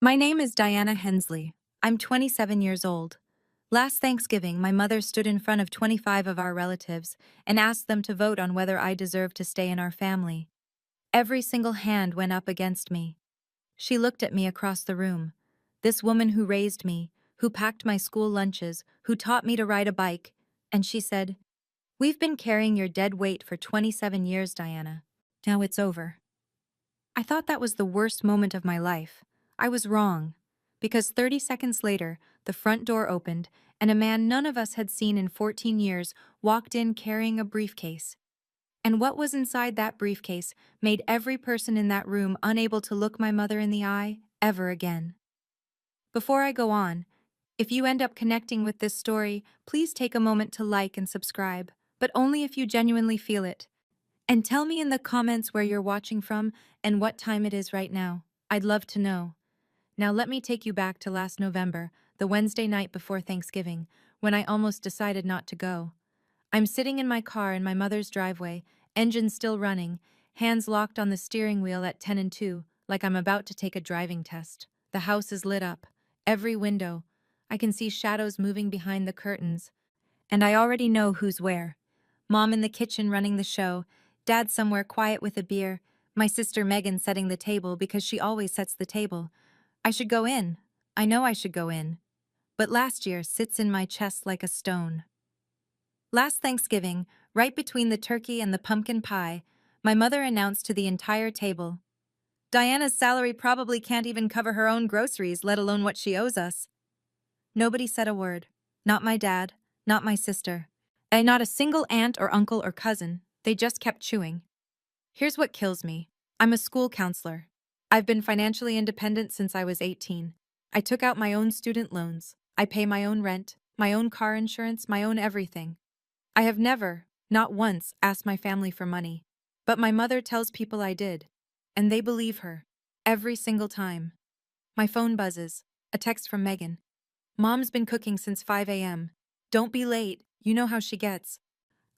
My name is Diana Hensley. I'm 27 years old. Last Thanksgiving, my mother stood in front of 25 of our relatives and asked them to vote on whether I deserved to stay in our family. Every single hand went up against me. She looked at me across the room. This woman who raised me, who packed my school lunches, who taught me to ride a bike, and she said, "We've been carrying your dead weight for 27 years, Diana. Now it's over." I thought that was the worst moment of my life. I was wrong. Because 30 seconds later, the front door opened, and a man none of us had seen in 14 years walked in carrying a briefcase. And what was inside that briefcase made every person in that room unable to look my mother in the eye ever again. Before I go on, if you end up connecting with this story, please take a moment to like and subscribe, but only if you genuinely feel it. And tell me in the comments where you're watching from and what time it is right now. I'd love to know. Now let me take you back to last November, the Wednesday night before Thanksgiving, when I almost decided not to go. I'm sitting in my car in my mother's driveway, engine still running, hands locked on the steering wheel at 10 and 2, like I'm about to take a driving test. The house is lit up. Every window. I can see shadows moving behind the curtains. And I already know who's where. Mom in the kitchen running the show, Dad somewhere quiet with a beer, my sister Megan setting the table because she always sets the table. I should go in. I know I should go in. But last year sits in my chest like a stone. Last Thanksgiving, right between the turkey and the pumpkin pie, my mother announced to the entire table, "Diana's salary probably can't even cover her own groceries, let alone what she owes us." Nobody said a word. Not my dad, not my sister, and not a single aunt or uncle or cousin. They just kept chewing. Here's what kills me. I'm a school counselor. I've been financially independent since I was 18. I took out my own student loans. I pay my own rent, my own car insurance, my own everything. I have never, not once, asked my family for money. But my mother tells people I did. And they believe her. Every single time. My phone buzzes. A text from Megan. "Mom's been cooking since 5 a.m. Don't be late. You know how she gets."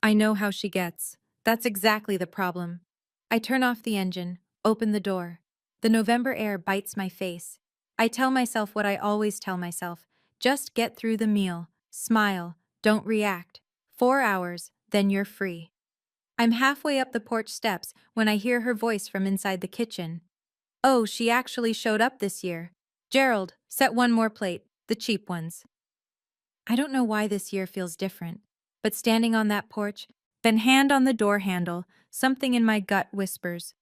I know how she gets. That's exactly the problem. I turn off the engine, open the door. The November air bites my face. I tell myself what I always tell myself. Just get through the meal. Smile. Don't react. 4 hours, then you're free. I'm halfway up the porch steps when I hear her voice from inside the kitchen. "Oh, she actually showed up this year. Gerald, set one more plate, the cheap ones." I don't know why this year feels different, but standing on that porch, then hand on the door handle, something in my gut whispers,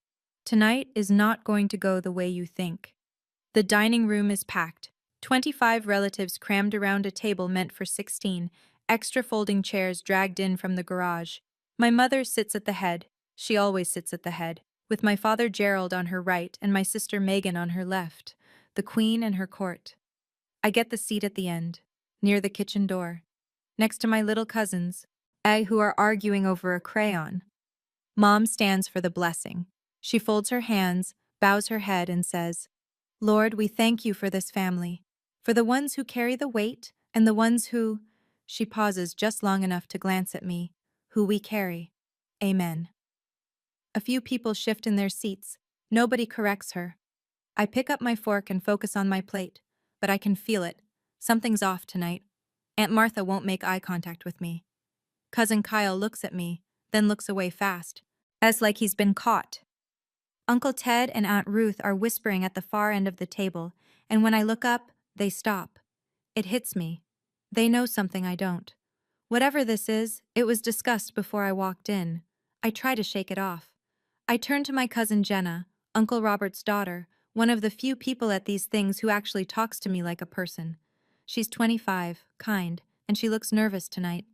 "Tonight is not going to go the way you think." The dining room is packed. 25 relatives crammed around a table meant for 16, extra folding chairs dragged in from the garage. My mother sits at the head. She always sits at the head, with my father Gerald on her right and my sister Megan on her left, the queen and her court. I get the seat at the end, near the kitchen door, next to my little cousins, who are arguing over a crayon. Mom stands for the blessing. She folds her hands, bows her head, and says, "Lord, we thank you for this family, for the ones who carry the weight and the ones who," she pauses just long enough to glance at me, "who we carry. Amen." A few people shift in their seats. Nobody corrects her. I pick up my fork and focus on my plate, but I can feel it. Something's off tonight. Aunt Martha won't make eye contact with me. Cousin Kyle looks at me, then looks away fast, as like he's been caught. Uncle Ted and Aunt Ruth are whispering at the far end of the table, and when I look up, they stop. It hits me. They know something I don't. Whatever this is, it was discussed before I walked in. I try to shake it off. I turn to my cousin Jenna, Uncle Robert's daughter, one of the few people at these things who actually talks to me like a person. She's 25, kind, and she looks nervous tonight.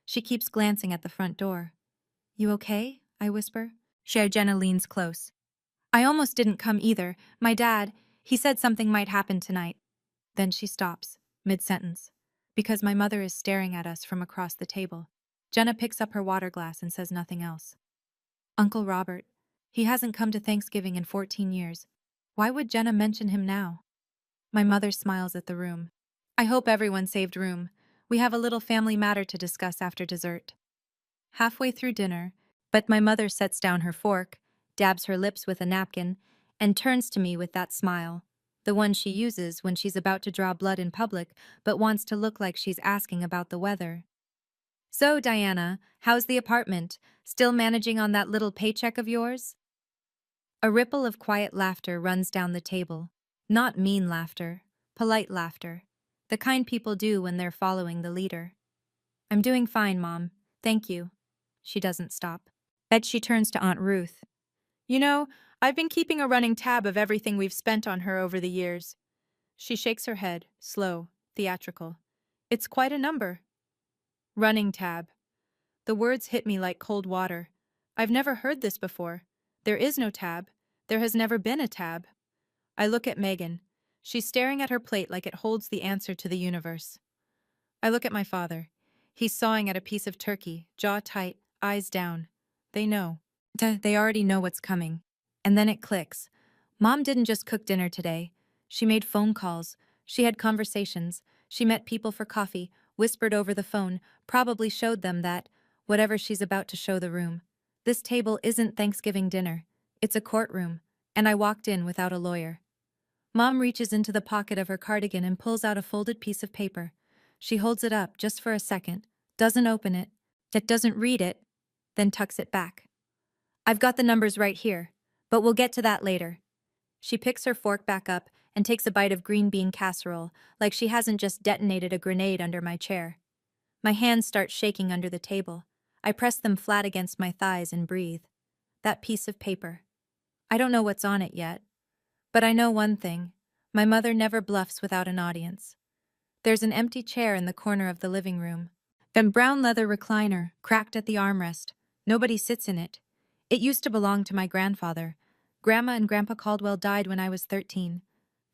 She keeps glancing at the front door. "You okay?" I whisper. Jenna leans close. "I almost didn't come either. My dad, he said something might happen tonight." Then she stops, mid-sentence, because my mother is staring at us from across the table. Jenna picks up her water glass and says nothing else. "Uncle Robert. He hasn't come to Thanksgiving in 14 years. Why would Jenna mention him now?" My mother smiles at the room. "I hope everyone saved room. We have a little family matter to discuss after dessert." Halfway through dinner, but my mother sets down her fork, dabs her lips with a napkin, and turns to me with that smile. The one she uses when she's about to draw blood in public but wants to look like she's asking about the weather. So, Diana, how's the apartment? Still managing on that little paycheck of yours? A ripple of quiet laughter runs down the table. Not mean laughter, polite laughter. The kind people do when they're following the leader. I'm doing fine, Mom. Thank you. She doesn't stop. Then she turns to Aunt Ruth. You know, I've been keeping a running tab of everything we've spent on her over the years. She shakes her head, slow, theatrical. It's quite a number. Running tab. The words hit me like cold water. I've never heard this before. There is no tab. There has never been a tab. I look at Megan. She's staring at her plate like it holds the answer to the universe. I look at my father. He's sawing at a piece of turkey, jaw tight, eyes down. They know. They already know what's coming. And then it clicks. Mom didn't just cook dinner today. She made phone calls. She had conversations. She met people for coffee, whispered over the phone, probably showed them that, whatever she's about to show the room. This table isn't Thanksgiving dinner. It's a courtroom. And I walked in without a lawyer. Mom reaches into the pocket of her cardigan and pulls out a folded piece of paper. She holds it up just for a second, doesn't open it, doesn't read it, then tucks it back. I've got the numbers right here, but we'll get to that later. She picks her fork back up and takes a bite of green bean casserole, like she hasn't just detonated a grenade under my chair. My hands start shaking under the table. I press them flat against my thighs and breathe. That piece of paper. I don't know what's on it yet. But I know one thing. My mother never bluffs without an audience. There's an empty chair in the corner of the living room. A brown leather recliner, cracked at the armrest. Nobody sits in it. It used to belong to my grandfather. Grandma and Grandpa Caldwell died when I was 13.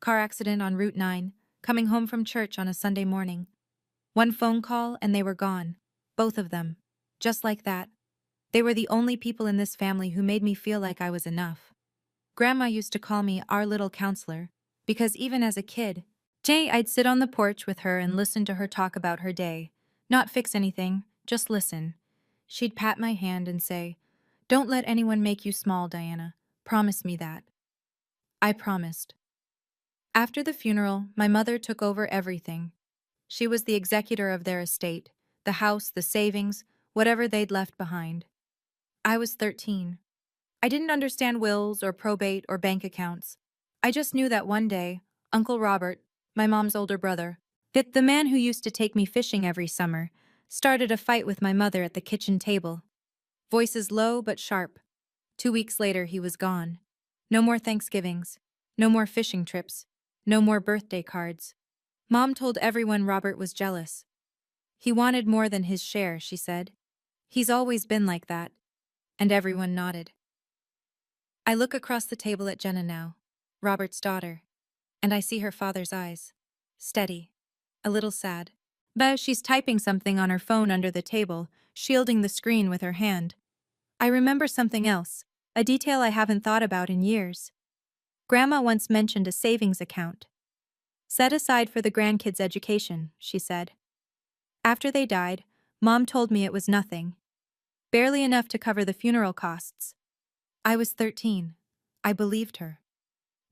Car accident on Route 9, coming home from church on a Sunday morning. One phone call and they were gone. Both of them. Just like that. They were the only people in this family who made me feel like I was enough. Grandma used to call me our little counselor, because even as a kid, I'd sit on the porch with her and listen to her talk about her day. Not fix anything, just listen. She'd pat my hand and say, "Don't let anyone make you small, Diana. Promise me that." I promised. After the funeral, my mother took over everything. She was the executor of their estate, the house, the savings, whatever they'd left behind. I was 13. I didn't understand wills or probate or bank accounts. I just knew that one day, Uncle Robert, my mom's older brother, the man who used to take me fishing every summer, started a fight with my mother at the kitchen table. Voices low but sharp. 2 weeks later, he was gone. No more Thanksgivings. No more fishing trips. No more birthday cards. Mom told everyone Robert was jealous. He wanted more than his share, she said. He's always been like that. And everyone nodded. I look across the table at Jenna now, Robert's daughter, and I see her father's eyes. Steady. A little sad. But she's typing something on her phone under the table, shielding the screen with her hand. I remember something else, a detail I haven't thought about in years. Grandma once mentioned a savings account. Set aside for the grandkids' education, she said. After they died, Mom told me it was nothing. Barely enough to cover the funeral costs. I was 13. I believed her.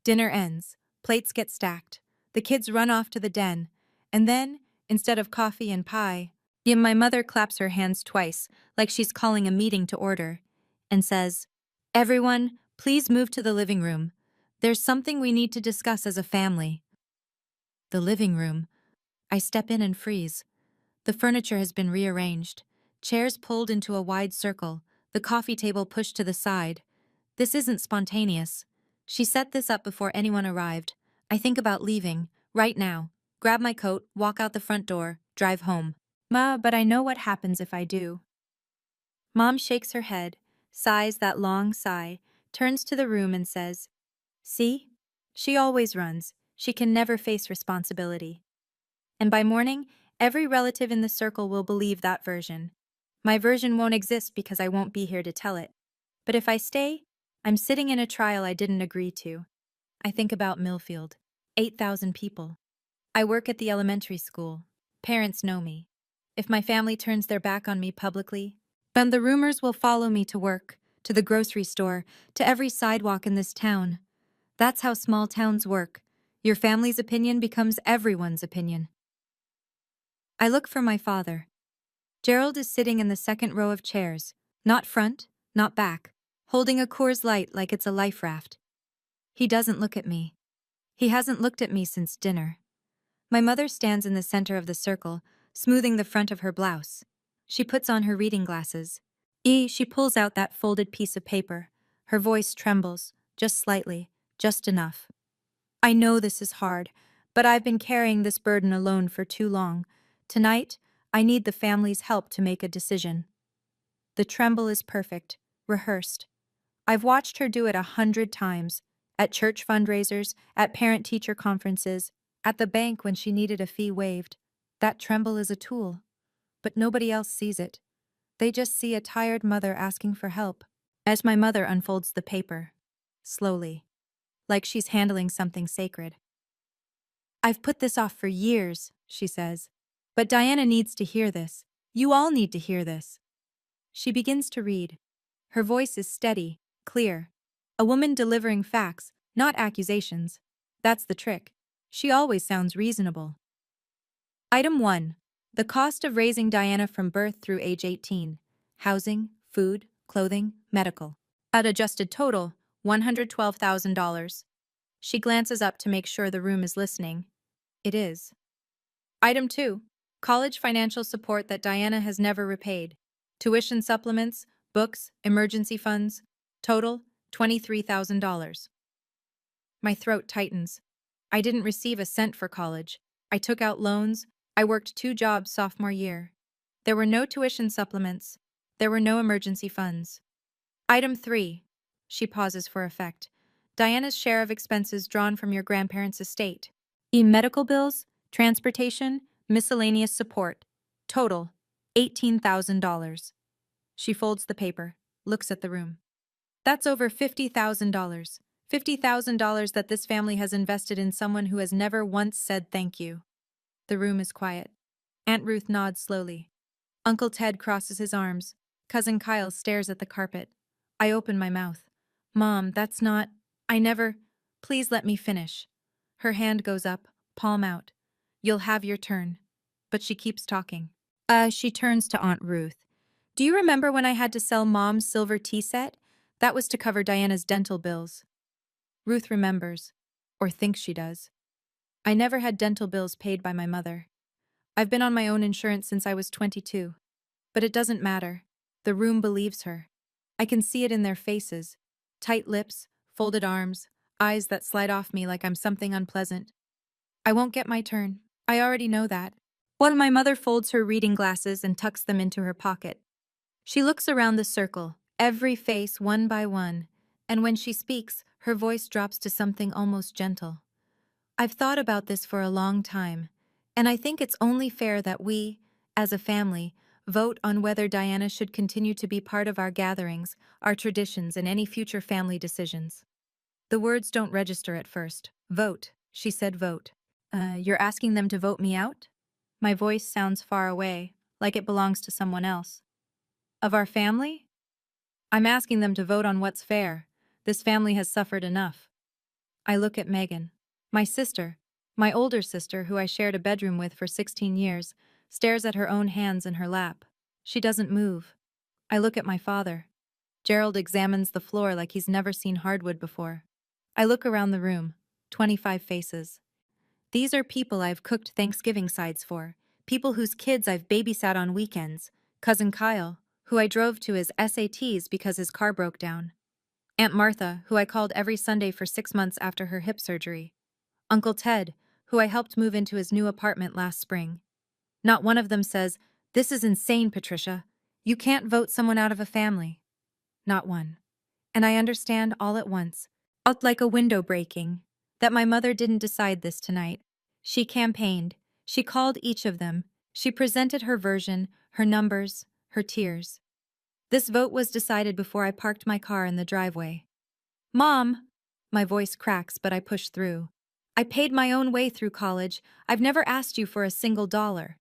Dinner ends, plates get stacked, the kids run off to the den, and then, instead of coffee and pie, my mother claps her hands twice, like she's calling a meeting to order, and says, "Everyone, please move to the living room. There's something we need to discuss as a family." The living room. I step in and freeze. The furniture has been rearranged, chairs pulled into a wide circle, the coffee table pushed to the side. This isn't spontaneous. She set this up before anyone arrived. I think about leaving, right now, grab my coat, walk out the front door, drive home. But I know what happens if I do. Mom shakes her head, sighs that long sigh, turns to the room and says, "See? She always runs. She can never face responsibility." And by morning, every relative in the circle will believe that version. My version won't exist because I won't be here to tell it. But if I stay, I'm sitting in a trial I didn't agree to. I think about Millfield. 8,000 people. I work at the elementary school. Parents know me. If my family turns their back on me publicly, then the rumors will follow me to work, to the grocery store, to every sidewalk in this town. That's how small towns work. Your family's opinion becomes everyone's opinion. I look for my father. Gerald is sitting in the second row of chairs, not front, not back, holding a Coors Light like it's a life raft. He doesn't look at me. He hasn't looked at me since dinner. My mother stands in the center of the circle, smoothing the front of her blouse. She puts on her reading glasses. She pulls out that folded piece of paper. Her voice trembles, just slightly, just enough. I know this is hard, but I've been carrying this burden alone for too long. Tonight, I need the family's help to make a decision. The tremble is perfect, rehearsed. I've watched her do it 100 times, at church fundraisers, at parent-teacher conferences, at the bank when she needed a fee waived. That tremble is a tool, but nobody else sees it. They just see a tired mother asking for help. As my mother unfolds the paper, slowly, like she's handling something sacred. I've put this off for years, she says. But Diana needs to hear this. You all need to hear this. She begins to read. Her voice is steady, clear. A woman delivering facts, not accusations. That's the trick. She always sounds reasonable. Item 1. The cost of raising Diana from birth through age 18. Housing, food, clothing, medical. At adjusted total, $112,000. She glances up to make sure the room is listening. It is. Item 2. College financial support that Diana has never repaid. Tuition supplements, books, emergency funds. Total, $23,000. My throat tightens. I didn't receive a cent for college. I took out loans. I worked 2 jobs sophomore year. There were no tuition supplements. There were no emergency funds. Item 3. She pauses for effect. Diana's share of expenses drawn from your grandparents' estate. Medical bills, transportation, miscellaneous support. Total, $18,000. She folds the paper, looks at the room. That's over $50,000. $50,000 that this family has invested in someone who has never once said thank you. The room is quiet. Aunt Ruth nods slowly. Uncle Ted crosses his arms. Cousin Kyle stares at the carpet. I open my mouth. Mom, that's not... I never... Please let me finish. Her hand goes up, palm out. You'll have your turn. But she keeps talking. She turns to Aunt Ruth. Do you remember when I had to sell Mom's silver tea set? That was to cover Diana's dental bills. Ruth remembers, or thinks she does. I never had dental bills paid by my mother. I've been on my own insurance since I was 22. But it doesn't matter. The room believes her. I can see it in their faces. Tight lips, folded arms, eyes that slide off me like I'm something unpleasant. I won't get my turn. I already know that. When my mother folds her reading glasses and tucks them into her pocket. She looks around the circle, every face one by one, and when she speaks, her voice drops to something almost gentle. I've thought about this for a long time, and I think it's only fair that we, as a family, vote on whether Diana should continue to be part of our gatherings, our traditions, and any future family decisions. The words don't register at first. Vote, she said vote. You're asking them to vote me out? My voice sounds far away, like it belongs to someone else. Of our family? I'm asking them to vote on what's fair. This family has suffered enough. I look at Megan. My sister, my older sister, who I shared a bedroom with for 16 years, stares at her own hands in her lap. She doesn't move. I look at my father. Gerald examines the floor like he's never seen hardwood before. I look around the room. 25 faces. These are people I've cooked Thanksgiving sides for, people whose kids I've babysat on weekends. Cousin Kyle, who I drove to his SATs because his car broke down. Aunt Martha, who I called every Sunday for 6 months after her hip surgery. Uncle Ted, who I helped move into his new apartment last spring. Not one of them says, "This is insane, Patricia. You can't vote someone out of a family." Not one. And I understand all at once, felt like a window breaking, that my mother didn't decide this tonight. She campaigned. She called each of them. She presented her version, her numbers, her tears. This vote was decided before I parked my car in the driveway. Mom! My voice cracks, but I push through. I paid my own way through college. I've never asked you for a single dollar.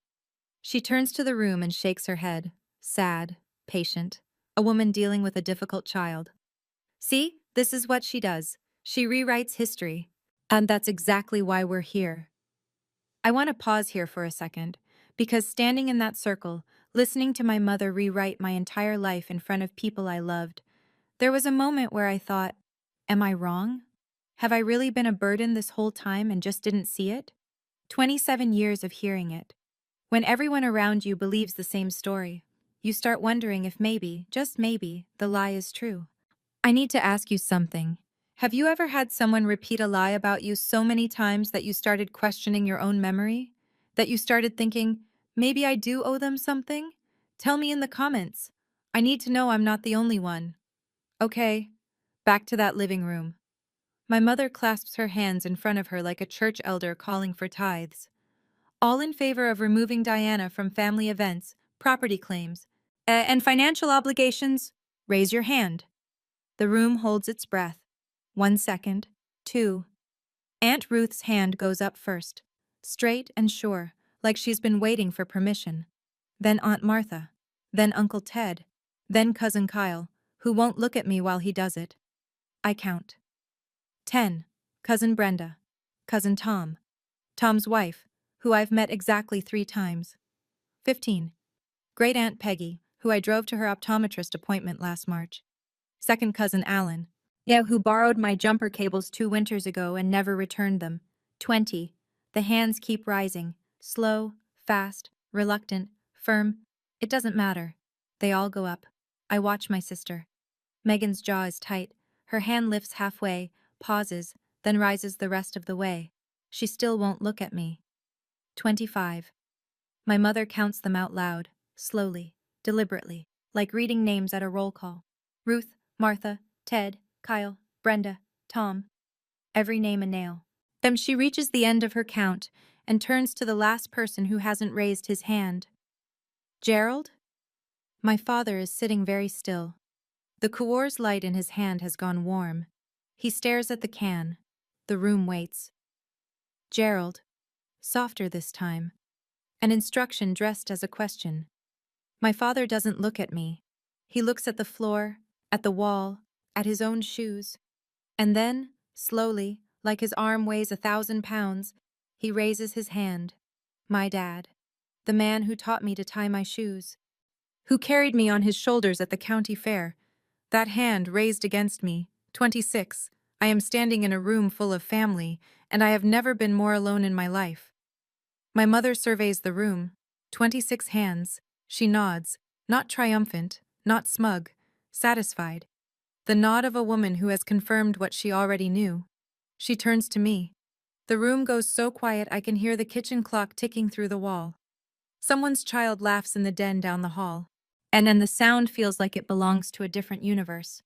She turns to the room and shakes her head. Sad, patient. A woman dealing with a difficult child. See, this is what she does. She rewrites history. And that's exactly why we're here. I want to pause here for a second, because standing in that circle, listening to my mother rewrite my entire life in front of people I loved, there was a moment where I thought, am I wrong? Have I really been a burden this whole time and just didn't see it? 27 years of hearing it. When everyone around you believes the same story, you start wondering if maybe, just maybe, the lie is true. I need to ask you something. Have you ever had someone repeat a lie about you so many times that you started questioning your own memory? That you started thinking, maybe I do owe them something? Tell me in the comments. I need to know I'm not the only one. Okay, back to that living room. My mother clasps her hands in front of her like a church elder calling for tithes. All in favor of removing Diana from family events, property claims, and financial obligations? Raise your hand. The room holds its breath. 1 second. 2. Aunt Ruth's hand goes up first, straight and sure, like she's been waiting for permission. Then Aunt Martha. Then Uncle Ted. Then Cousin Kyle, who won't look at me while he does it. I count. 10. Cousin Brenda. Cousin Tom. Tom's wife, who I've met exactly 3 times. 15. Great Aunt Peggy, who I drove to her optometrist appointment last March. Second cousin Alan. Yeah, who borrowed my jumper cables 2 winters ago and never returned them. 20. The hands keep rising. Slow, fast, reluctant, firm. It doesn't matter. They all go up. I watch my sister. Megan's jaw is tight. Her hand lifts halfway, pauses, then rises the rest of the way. She still won't look at me. 25. My mother counts them out loud, slowly, deliberately, like reading names at a roll call. Ruth, Martha, Ted, Kyle, Brenda, Tom. Every name a nail. Then she reaches the end of her count and turns to the last person who hasn't raised his hand. Gerald? My father is sitting very still. The Coors light in his hand has gone warm. He stares at the can. The room waits. Gerald. Softer this time. An instruction dressed as a question. My father doesn't look at me. He looks at the floor, at the wall, at his own shoes. And then, slowly, like his arm weighs 1,000 pounds, he raises his hand. My dad. The man who taught me to tie my shoes. Who carried me on his shoulders at the county fair. That hand raised against me. 26. I am standing in a room full of family, and I have never been more alone in my life. My mother surveys the room. 26 hands. She nods, not triumphant, not smug, satisfied. The nod of a woman who has confirmed what she already knew. She turns to me. The room goes so quiet I can hear the kitchen clock ticking through the wall. Someone's child laughs in the den down the hall. And then the sound feels like it belongs to a different universe.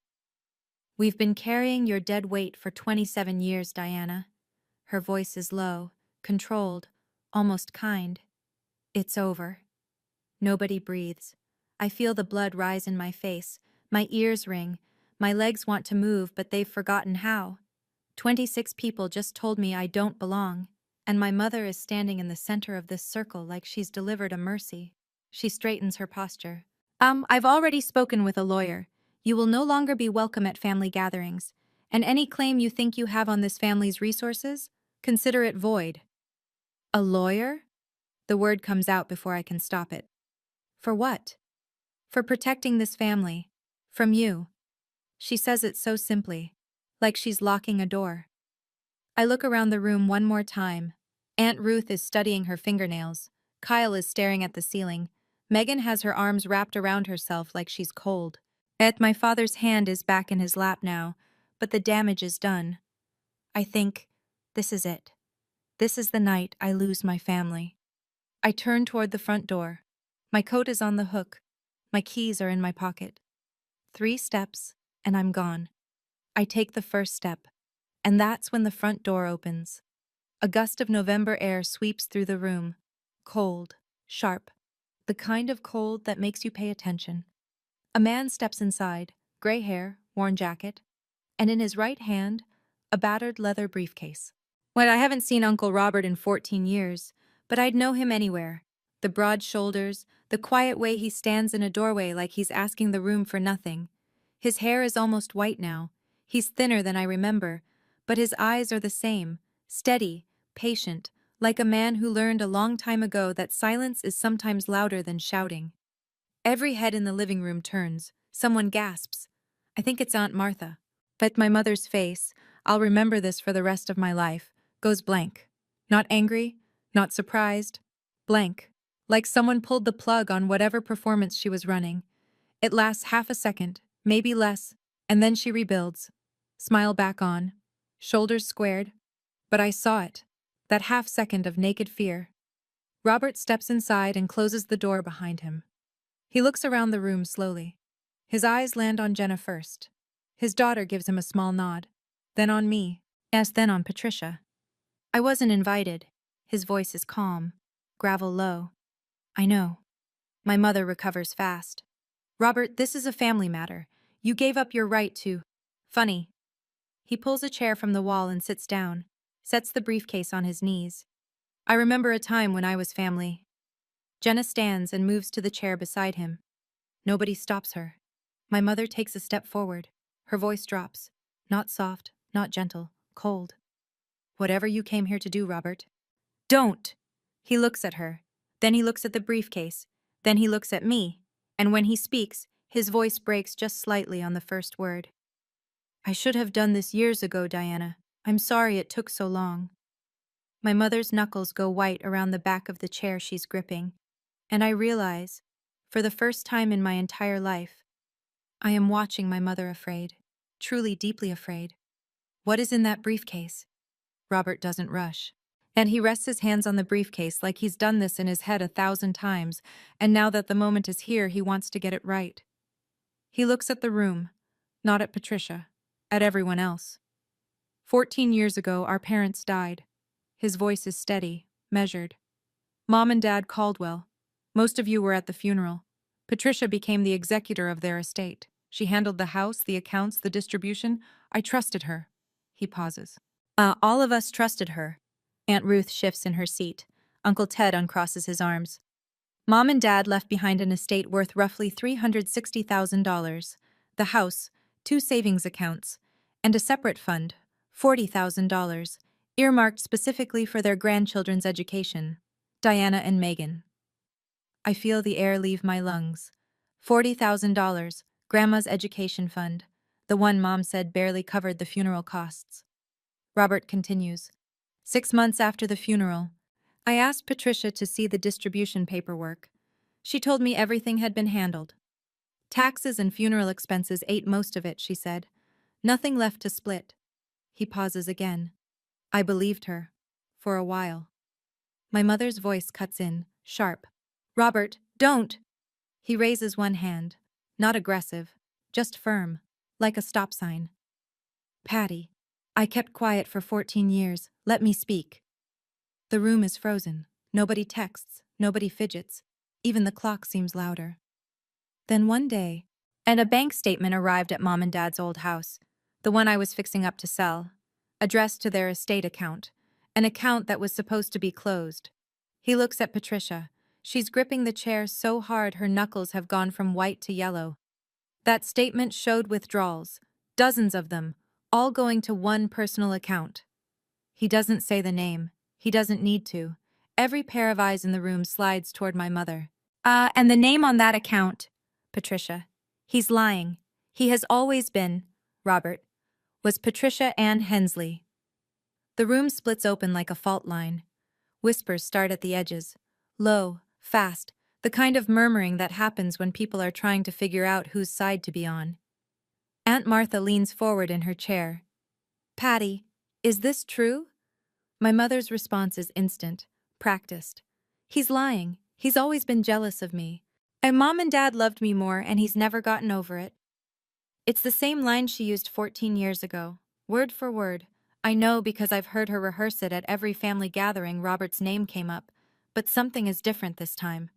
We've been carrying your dead weight for 27 years, Diana. Her voice is low, controlled, almost kind. It's over. Nobody breathes. I feel the blood rise in my face. My ears ring. My legs want to move, but they've forgotten how. 26 people just told me I don't belong, and my mother is standing in the center of this circle like she's delivered a mercy. She straightens her posture. I've already spoken with a lawyer. You will no longer be welcome at family gatherings, and any claim you think you have on this family's resources, consider it void. A lawyer? The word comes out before I can stop it. For what? For protecting this family. From you. She says it so simply, like she's locking a door. I look around the room one more time. Aunt Ruth is studying her fingernails. Kyle is staring at the ceiling. Megan has her arms wrapped around herself like she's cold. My father's hand is back in his lap now, but the damage is done. I think, this is it. This is the night I lose my family. I turn toward the front door. My coat is on the hook. My keys are in my pocket. 3 steps, and I'm gone. I take the first step, and that's when the front door opens. A gust of November air sweeps through the room. Cold, sharp, the kind of cold that makes you pay attention. A man steps inside, gray hair, worn jacket, and in his right hand, a battered leather briefcase. Well, I haven't seen Uncle Robert in 14 years, but I'd know him anywhere. The broad shoulders, the quiet way he stands in a doorway like he's asking the room for nothing. His hair is almost white now. He's thinner than I remember, but his eyes are the same, Steady, patient, like a man who learned a long time ago that silence is sometimes louder than shouting. Every head in the living room turns. Someone gasps. I think it's Aunt Martha. But my mother's face, I'll remember this for the rest of my life, goes blank. Not angry, not surprised. Blank. Like someone pulled the plug on whatever performance she was running. It lasts half a second, maybe less, and then she rebuilds. Smile back on. Shoulders squared. But I saw it. That half second of naked fear. Robert steps inside and closes the door behind him. He looks around the room slowly. His eyes land on Jenna first. His daughter gives him a small nod. Then on me. Yes, then on Patricia. I wasn't invited. His voice is calm. Gravel low. I know. My mother recovers fast. Robert, this is a family matter. You gave up your right to... Funny. He pulls a chair from the wall and sits down, sets the briefcase on his knees. I remember a time when I was family. Jenna stands and moves to the chair beside him. Nobody stops her. My mother takes a step forward. Her voice drops. Not soft, not gentle, cold. Whatever you came here to do, Robert. Don't! He looks at her. Then he looks at the briefcase. Then he looks at me. And when he speaks, his voice breaks just slightly on the first word. I should have done this years ago, Diana. I'm sorry it took so long. My mother's knuckles go white around the back of the chair she's gripping. And I realize, for the first time in my entire life, I am watching my mother afraid. Truly deeply afraid. What is in that briefcase? Robert doesn't rush. And he rests his hands on the briefcase like he's done this in his head 1,000 times, and now that the moment is here, he wants to get it right. He looks at the room, not at Patricia, at everyone else. 14 years ago, our parents died. His voice is steady, measured. Mom and Dad Caldwell. Most of you were at the funeral. Patricia became the executor of their estate. She handled the house, the accounts, the distribution. I trusted her. He pauses. All of us trusted her. Aunt Ruth shifts in her seat. Uncle Ted uncrosses his arms. Mom and Dad left behind an estate worth roughly $360,000. The house, 2 savings accounts, and a separate fund, $40,000, earmarked specifically for their grandchildren's education. Diana and Megan. I feel the air leave my lungs. $40,000, Grandma's education fund, the one Mom said barely covered the funeral costs. Robert continues. 6 months after the funeral, I asked Patricia to see the distribution paperwork. She told me everything had been handled. Taxes and funeral expenses ate most of it, she said. Nothing left to split. He pauses again. I believed her. For a while. My mother's voice cuts in, sharp. Robert, don't! He raises one hand. Not aggressive, just firm, like a stop sign. Patty, I kept quiet for 14 years. Let me speak. The room is frozen. Nobody texts, nobody fidgets. Even the clock seems louder. Then one day, and a bank statement arrived at Mom and Dad's old house, the one I was fixing up to sell, addressed to their estate account, an account that was supposed to be closed. He looks at Patricia. She's gripping the chair so hard her knuckles have gone from white to yellow. That statement showed withdrawals, dozens of them, all going to one personal account. He doesn't say the name. He doesn't need to. Every pair of eyes in the room slides toward my mother. And the name on that account, Patricia. He's lying. He has always been, Robert, was Patricia Ann Hensley. The room splits open like a fault line. Whispers start at the edges. Low, fast, the kind of murmuring that happens when people are trying to figure out whose side to be on. Aunt Martha leans forward in her chair. Patty, is this true? My mother's response is instant, practiced. He's lying. He's always been jealous of me. And Mom and Dad loved me more, and he's never gotten over it. It's the same line she used 14 years ago, word for word. I know because I've heard her rehearse it at every family gathering Robert's name came up, but something is different this time.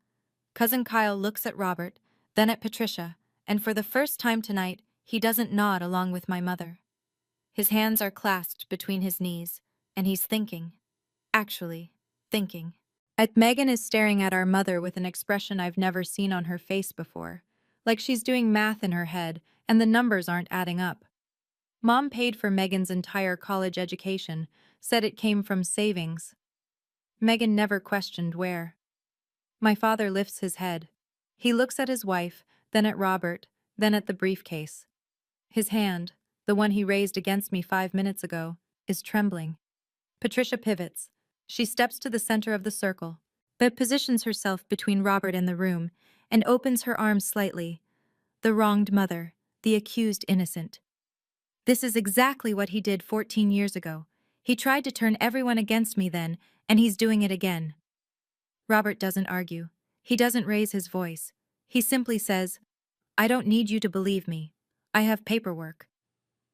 Cousin Kyle looks at Robert, then at Patricia, and for the first time tonight, he doesn't nod along with my mother. His hands are clasped between his knees, and he's thinking. Actually, thinking. Megan is staring at our mother with an expression I've never seen on her face before, like she's doing math in her head and the numbers aren't adding up. Mom paid for Megan's entire college education, said it came from savings. Megan never questioned where. My father lifts his head. He looks at his wife, then at Robert, then at the briefcase. His hand, the one he raised against me 5 minutes ago, is trembling. Patricia pivots. She steps to the center of the circle, but positions herself between Robert and the room, and opens her arms slightly. The wronged mother, the accused innocent. This is exactly what he did 14 years ago. He tried to turn everyone against me then, and he's doing it again. Robert doesn't argue. He doesn't raise his voice. He simply says, "I don't need you to believe me. I have paperwork."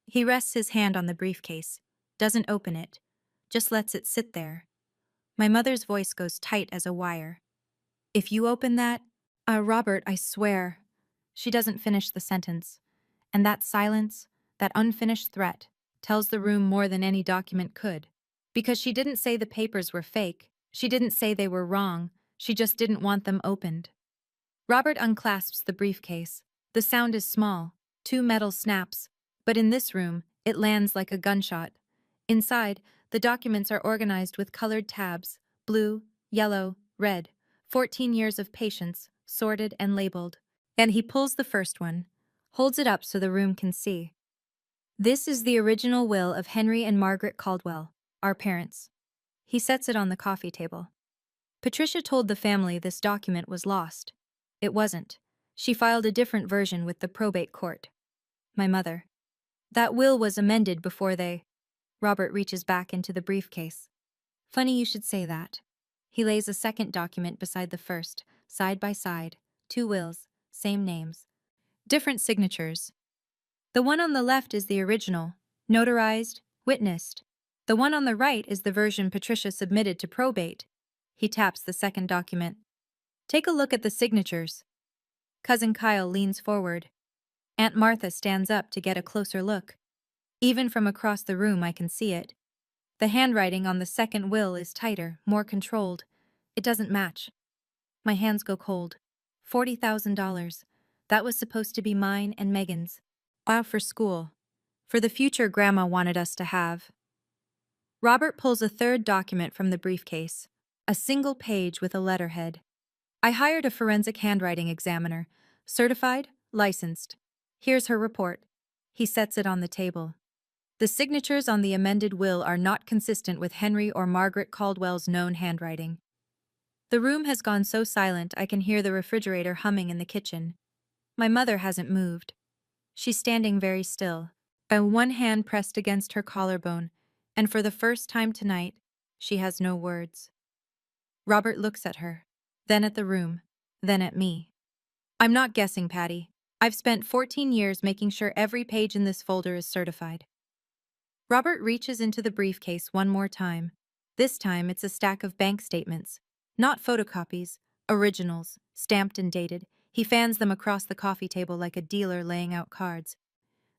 He rests his hand on the briefcase, doesn't open it, just lets it sit there. My mother's voice goes tight as a wire. "If you open that, Robert, I swear." She doesn't finish the sentence. And that silence, that unfinished threat, tells the room more than any document could. Because she didn't say the papers were fake. She didn't say they were wrong. She just didn't want them opened. Robert unclasps the briefcase. The sound is small, 2 metal snaps, but in this room, it lands like a gunshot. Inside, the documents are organized with colored tabs, blue, yellow, red, 14 years of patience, sorted and labeled. And he pulls the first one, holds it up so the room can see. This is the original will of Henry and Margaret Caldwell, our parents. He sets it on the coffee table. Patricia told the family this document was lost. It wasn't. She filed a different version with the probate court. My mother. That will was amended before they... Robert reaches back into the briefcase. Funny you should say that. He lays a second document beside the first, side by side, 2 wills, same names. Different signatures. The one on the left is the original, notarized, witnessed. The one on the right is the version Patricia submitted to probate. He taps the second document. Take a look at the signatures. Cousin Kyle leans forward. Aunt Martha stands up to get a closer look. Even from across the room I can see it. The handwriting on the second will is tighter, more controlled. It doesn't match. My hands go cold. $40,000. That was supposed to be mine and Megan's. Wow, for school. For the future Grandma wanted us to have. Robert pulls a third document from the briefcase. A single page with a letterhead. I hired a forensic handwriting examiner. Certified, licensed. Here's her report. He sets it on the table. The signatures on the amended will are not consistent with Henry or Margaret Caldwell's known handwriting. The room has gone so silent I can hear the refrigerator humming in the kitchen. My mother hasn't moved. She's standing very still, one hand pressed against her collarbone, and for the first time tonight, she has no words. Robert looks at her, then at the room, then at me. I'm not guessing, Patty. I've spent 14 years making sure every page in this folder is certified. Robert reaches into the briefcase one more time. This time it's a stack of bank statements. Not photocopies, originals, stamped and dated. He fans them across the coffee table like a dealer laying out cards.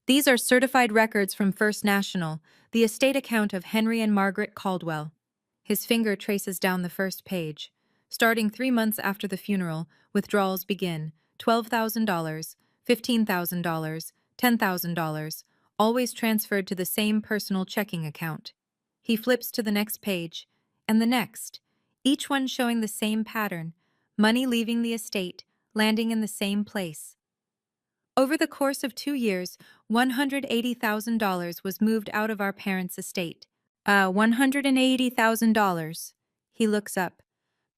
These are certified records from First National, the estate account of Henry and Margaret Caldwell. His finger traces down the first page. Starting 3 months after the funeral, withdrawals begin. $12,000, $15,000, $10,000, always transferred to the same personal checking account. He flips to the next page, and the next, each one showing the same pattern, money leaving the estate, landing in the same place. Over the course of 2 years, $180,000 was moved out of our parents' estate. $180,000. He looks up.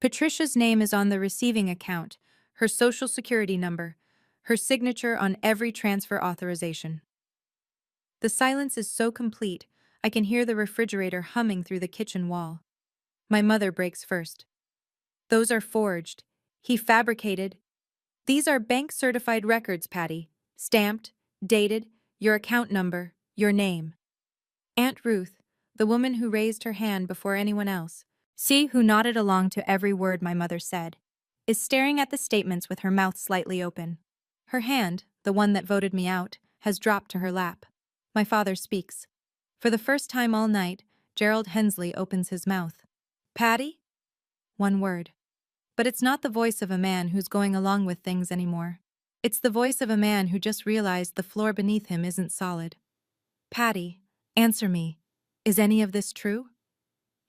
Patricia's name is on the receiving account, her social security number, her signature on every transfer authorization. The silence is so complete, I can hear the refrigerator humming through the kitchen wall. My mother breaks first. Those are forged. He fabricated. These are bank-certified records, Patty. Stamped, dated, your account number, your name. Aunt Ruth, the woman who raised her hand before anyone else, who nodded along to every word my mother said, is staring at the statements with her mouth slightly open. Her hand, the one that voted me out, has dropped to her lap. My father speaks. For the first time all night, Gerald Hensley opens his mouth. Patty? One word. But it's not the voice of a man who's going along with things anymore. It's the voice of a man who just realized the floor beneath him isn't solid. Patty, answer me. Is any of this true?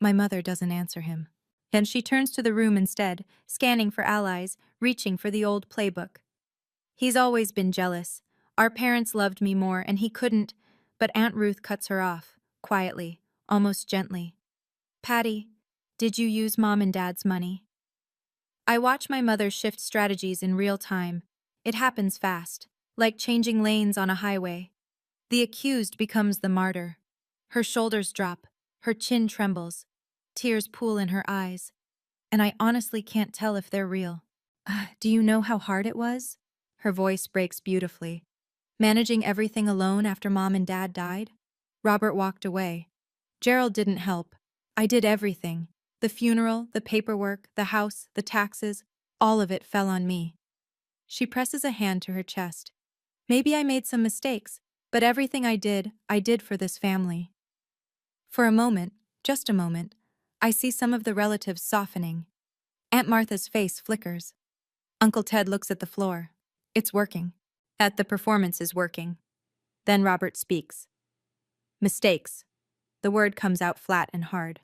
My mother doesn't answer him. And she turns to the room instead, scanning for allies, reaching for the old playbook. He's always been jealous. Our parents loved me more and he couldn't, but Aunt Ruth cuts her off, quietly, almost gently. Patty, did you use Mom and Dad's money? I watch my mother shift strategies in real time. It happens fast, like changing lanes on a highway. The accused becomes the martyr. Her shoulders drop, her chin trembles, tears pool in her eyes, and I honestly can't tell if they're real. Do you know how hard it was? Her voice breaks beautifully. Managing everything alone after Mom and Dad died? Robert walked away. Gerald didn't help. I did everything. The funeral, the paperwork, the house, the taxes, all of it fell on me. She presses a hand to her chest. Maybe I made some mistakes, but everything I did for this family. For a moment, just a moment, I see some of the relatives softening. Aunt Martha's face flickers. Uncle Ted looks at the floor. It's working. The performance is working. Then Robert speaks. Mistakes. The word comes out flat and hard.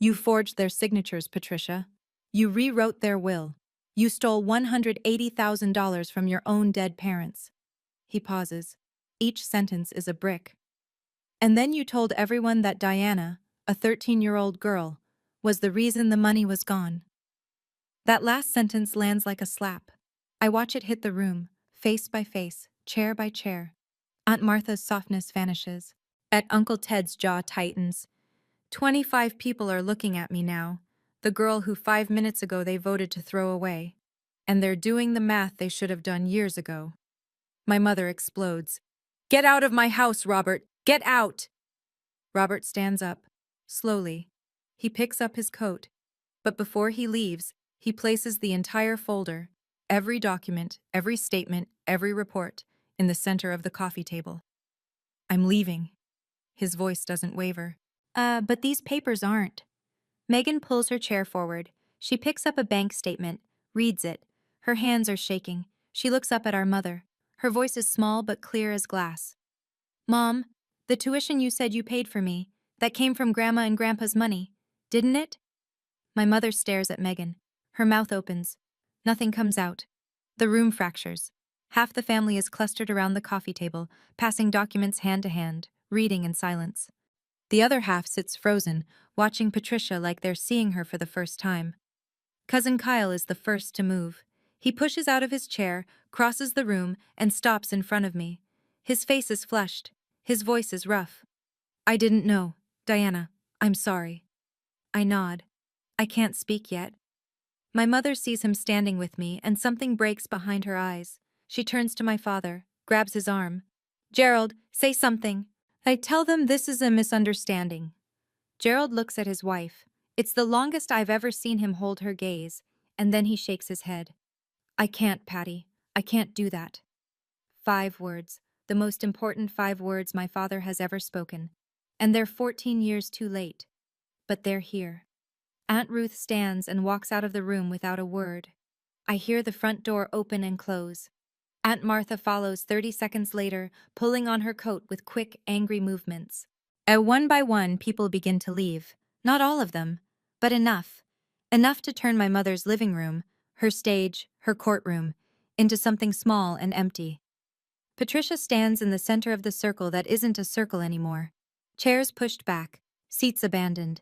You forged their signatures, Patricia. You rewrote their will. You stole $180,000 from your own dead parents. He pauses. Each sentence is a brick. And then you told everyone that Diana, a 13-year-old girl, was the reason the money was gone. That last sentence lands like a slap. I watch it hit the room, face by face, chair by chair. Aunt Martha's softness vanishes. Uncle Ted's jaw tightens. 25 people are looking at me now, the girl who 5 minutes ago they voted to throw away. And they're doing the math they should have done years ago. My mother explodes. Get out of my house, Robert! Get out! Robert stands up, slowly. He picks up his coat, but before he leaves, he places the entire folder, every document, every statement, every report, in the center of the coffee table. I'm leaving. His voice doesn't waver. But these papers aren't. Megan pulls her chair forward. She picks up a bank statement, reads it. Her hands are shaking. She looks up at our mother. Her voice is small but clear as glass. Mom, the tuition you said you paid for me, that came from Grandma and Grandpa's money, didn't it? My mother stares at Megan. Her mouth opens. Nothing comes out. The room fractures. Half the family is clustered around the coffee table, passing documents hand to hand, reading in silence. The other half sits frozen, watching Patricia like they're seeing her for the first time. Cousin Kyle is the first to move. He pushes out of his chair, crosses the room, and stops in front of me. His face is flushed. His voice is rough. I didn't know. Diana, I'm sorry. I nod. I can't speak yet. My mother sees him standing with me, and something breaks behind her eyes. She turns to my father, grabs his arm. Gerald, say something. I tell them this is a misunderstanding. Gerald looks at his wife. It's the longest I've ever seen him hold her gaze, and then he shakes his head. I can't, Patty. I can't do that. 5 words, the most important 5 words my father has ever spoken. And they're 14 years too late. But they're here. Aunt Ruth stands and walks out of the room without a word. I hear the front door open and close. Aunt Martha follows 30 seconds later, pulling on her coat with quick, angry movements. One by one, people begin to leave. Not all of them, but enough. Enough to turn my mother's living room, her stage, her courtroom, into something small and empty. Patricia stands in the center of the circle that isn't a circle anymore. Chairs pushed back, seats abandoned.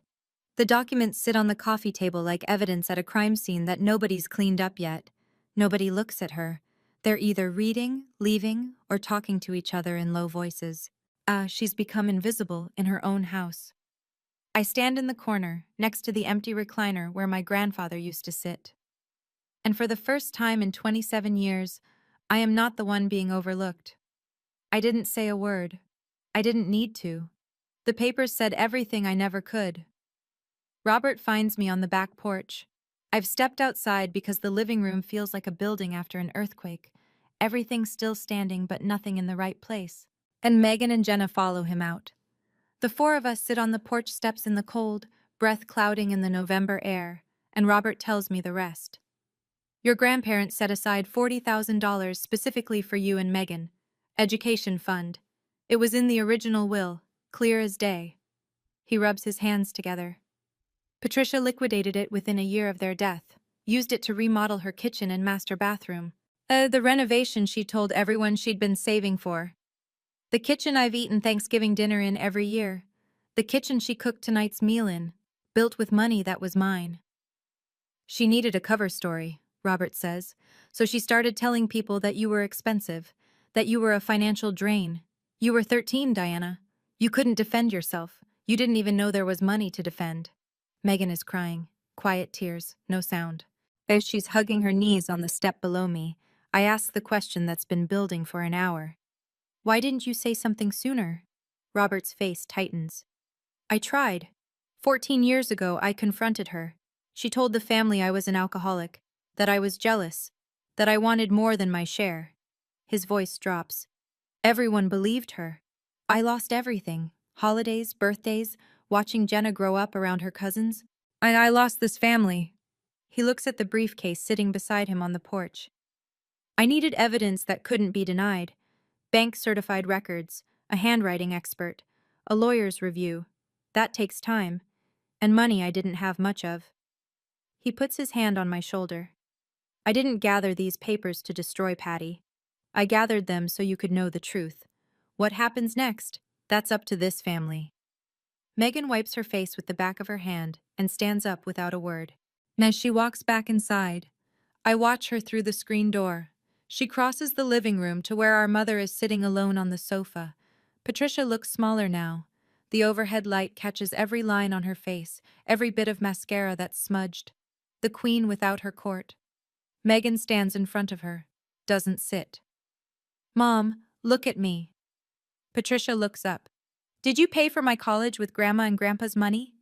The documents sit on the coffee table like evidence at a crime scene that nobody's cleaned up yet. Nobody looks at her. They're either reading, leaving, or talking to each other in low voices. She's become invisible in her own house. I stand in the corner, next to the empty recliner where my grandfather used to sit. And for the first time in 27 years, I am not the one being overlooked. I didn't say a word. I didn't need to. The papers said everything I never could. Robert finds me on the back porch. I've stepped outside because the living room feels like a building after an earthquake. Everything's still standing but nothing in the right place. And Megan and Jenna follow him out. The 4 of us sit on the porch steps in the cold, breath clouding in the November air, and Robert tells me the rest. Your grandparents set aside $40,000 specifically for you and Megan. Education fund. It was in the original will, clear as day. He rubs his hands together. Patricia liquidated it within a year of their death, used it to remodel her kitchen and master bathroom. The renovation she told everyone she'd been saving for. The kitchen I've eaten Thanksgiving dinner in every year. The kitchen she cooked tonight's meal in, built with money that was mine. She needed a cover story, Robert says, so she started telling people that you were expensive, that you were a financial drain. You were 13, Diana. You couldn't defend yourself. You didn't even know there was money to defend. Megan is crying. Quiet tears, no sound. As she's hugging her knees on the step below me, I ask the question that's been building for an hour. Why didn't you say something sooner? Robert's face tightens. I tried. 14 years ago, I confronted her. She told the family I was an alcoholic, that I was jealous, that I wanted more than my share. His voice drops. Everyone believed her. I lost everything. Holidays, birthdays, watching Jenna grow up around her cousins. I lost this family. He looks at the briefcase sitting beside him on the porch. I needed evidence that couldn't be denied. Bank-certified records, a handwriting expert, a lawyer's review. That takes time. And money I didn't have much of. He puts his hand on my shoulder. I didn't gather these papers to destroy Patty. I gathered them so you could know the truth. What happens next? That's up to this family. Megan wipes her face with the back of her hand and stands up without a word. As she walks back inside, I watch her through the screen door. She crosses the living room to where our mother is sitting alone on the sofa. Patricia looks smaller now. The overhead light catches every line on her face, every bit of mascara that's smudged. The queen without her court. Megan stands in front of her, doesn't sit. Mom, look at me. Patricia looks up. Did you pay for my college with Grandma and Grandpa's money?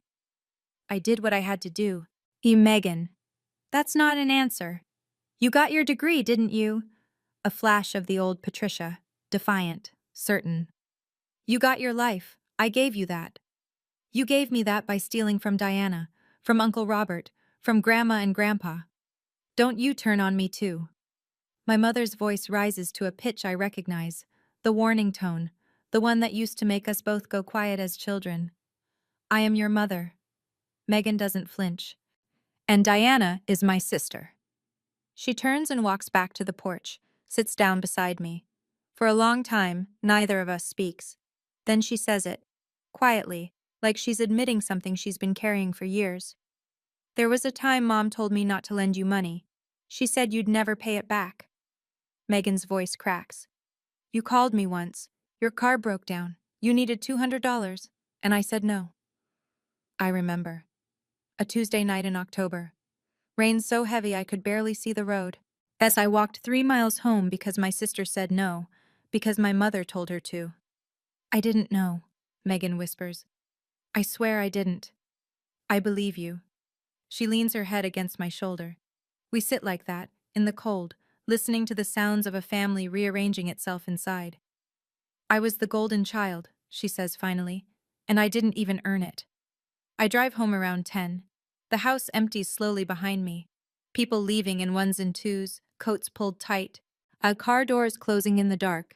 I did what I had to do. Megan. That's not an answer. You got your degree, didn't you? A flash of the old Patricia, defiant, certain. You got your life. I gave you that. You gave me that by stealing from Diana, from Uncle Robert, from Grandma and Grandpa. Don't you turn on me too. My mother's voice rises to a pitch I recognize, the warning tone, the one that used to make us both go quiet as children. I am your mother. Megan doesn't flinch. And Diana is my sister. She turns and walks back to the porch, sits down beside me. For a long time, neither of us speaks. Then she says it, quietly, like she's admitting something she's been carrying for years. There was a time Mom told me not to lend you money. She said you'd never pay it back. Megan's voice cracks. You called me once. Your car broke down. You needed $200, and I said no. I remember. A Tuesday night in October. Rain so heavy I could barely see the road. As I walked 3 miles home because my sister said no, because my mother told her to. I didn't know, Megan whispers. I swear I didn't. I believe you. She leans her head against my shoulder. We sit like that, in the cold, listening to the sounds of a family rearranging itself inside. I was the golden child, she says finally, and I didn't even earn it. I drive home around 10. The house empties slowly behind me. People leaving in ones and twos, coats pulled tight. Car doors closing in the dark.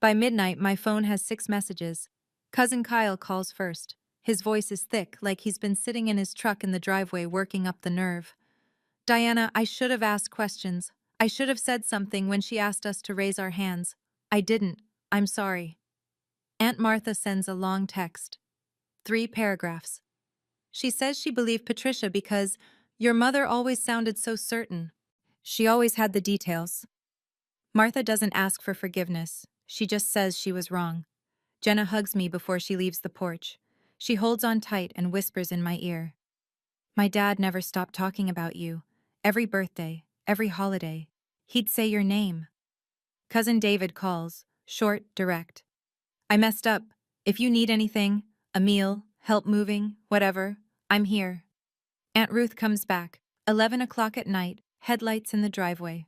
By midnight, my phone has 6 messages. Cousin Kyle calls first. His voice is thick, like he's been sitting in his truck in the driveway working up the nerve. Diana, I should have asked questions. I should have said something when she asked us to raise our hands. I didn't. I'm sorry. Aunt Martha sends a long text. 3 paragraphs. She says she believed Patricia because your mother always sounded so certain. She always had the details. Martha doesn't ask for forgiveness. She just says she was wrong. Jenna hugs me before she leaves the porch. She holds on tight and whispers in my ear. My dad never stopped talking about you. Every birthday, every holiday, he'd say your name. Cousin David calls, short, direct. I messed up. If you need anything, a meal, help moving, whatever, I'm here. Aunt Ruth comes back, 11 o'clock at night, headlights in the driveway.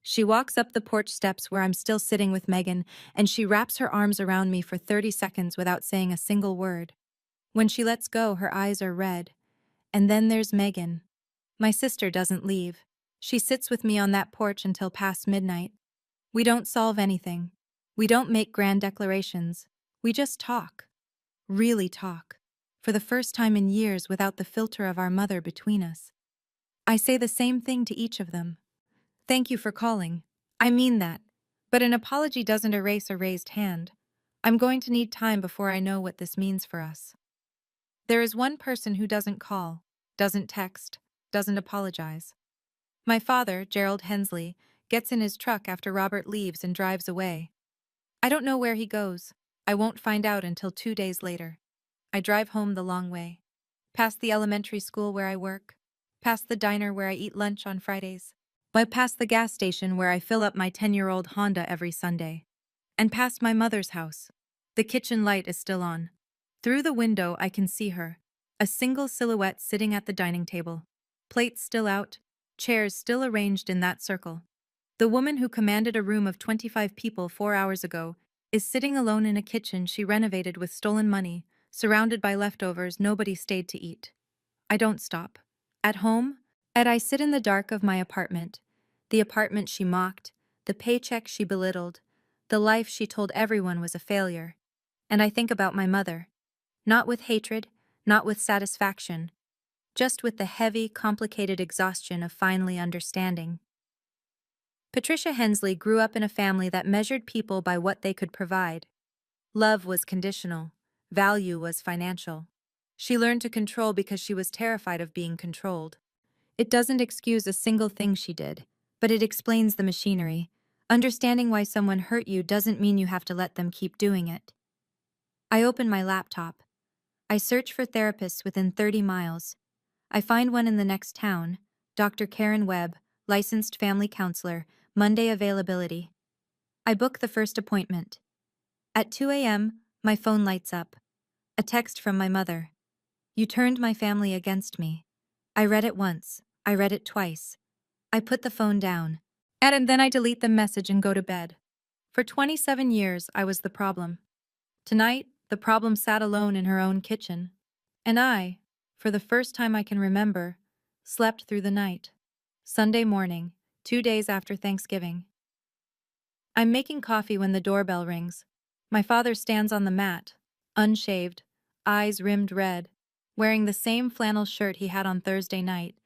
She walks up the porch steps where I'm still sitting with Megan, and she wraps her arms around me for 30 seconds without saying a single word. When she lets go, her eyes are red. And then there's Megan. My sister doesn't leave. She sits with me on that porch until past midnight. We don't solve anything. We don't make grand declarations. We just talk. Really talk. for the first time in years without the filter of our mother between us. I say the same thing to each of them. Thank you for calling. I mean that. But an apology doesn't erase a raised hand. I'm going to need time before I know what this means for us. There is one person who doesn't call, doesn't text, doesn't apologize. My father, Gerald Hensley, gets in his truck after Robert leaves and drives away. I don't know where he goes. I won't find out until 2 days later. I drive home the long way. Past the elementary school where I work. Past the diner where I eat lunch on Fridays. Past the gas station where I fill up my 10-year-old Honda every Sunday. And past my mother's house. The kitchen light is still on. Through the window I can see her. A single silhouette sitting at the dining table. Plates still out. Chairs still arranged in that circle. The woman who commanded a room of 25 people 4 hours ago is sitting alone in a kitchen she renovated with stolen money, surrounded by leftovers nobody stayed to eat. I don't stop. At home, I sit in the dark of my apartment. The apartment she mocked, the paycheck she belittled, the life she told everyone was a failure. And I think about my mother. Not with hatred, not with satisfaction, just with the heavy, complicated exhaustion of finally understanding. Patricia Hensley grew up in a family that measured people by what they could provide. Love was conditional. Value was financial. She learned to control because she was terrified of being controlled. It doesn't excuse a single thing she did, but it explains the machinery. Understanding why someone hurt you doesn't mean you have to let them keep doing it. I open my laptop. I search for therapists within 30 miles. I find one in the next town, Dr. Karen Webb, licensed family counselor, Monday availability. I book the first appointment. At 2 a.m., my phone lights up. A text from my mother. You turned my family against me. I read it once. I read it twice. I put the phone down. And then I delete the message and go to bed. For 27 years, I was the problem. Tonight, the problem sat alone in her own kitchen. And I, for the first time I can remember, slept through the night. Sunday morning, 2 days after Thanksgiving. I'm making coffee when the doorbell rings. My father stands on the mat, unshaved, eyes rimmed red, wearing the same flannel shirt he had on Thursday night,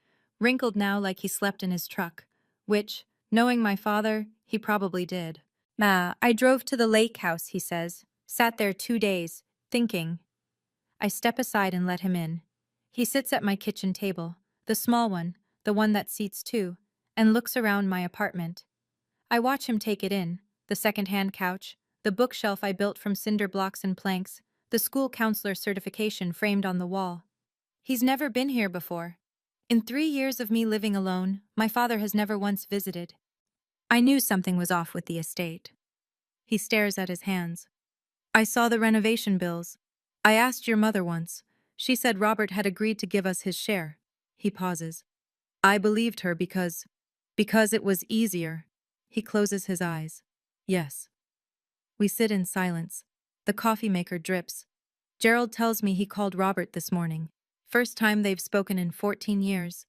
wrinkled now like he slept in his truck, which, knowing my father, he probably did. I drove to the lake house, he says, sat there 2 days, thinking. I step aside and let him in. He sits at my kitchen table, the small one, the one that seats two, and looks around my apartment. I watch him take it in, the second-hand couch, the bookshelf I built from cinder blocks and planks, the school counselor certification framed on the wall. He's never been here before. In 3 years of me living alone, my father has never once visited. I knew something was off with the estate. He stares at his hands. I saw the renovation bills. I asked your mother once. She said Robert had agreed to give us his share. He pauses. I believed her because it was easier. He closes his eyes. Yes. We sit in silence. The coffee maker drips. Gerald tells me he called Robert this morning. First time they've spoken in 14 years.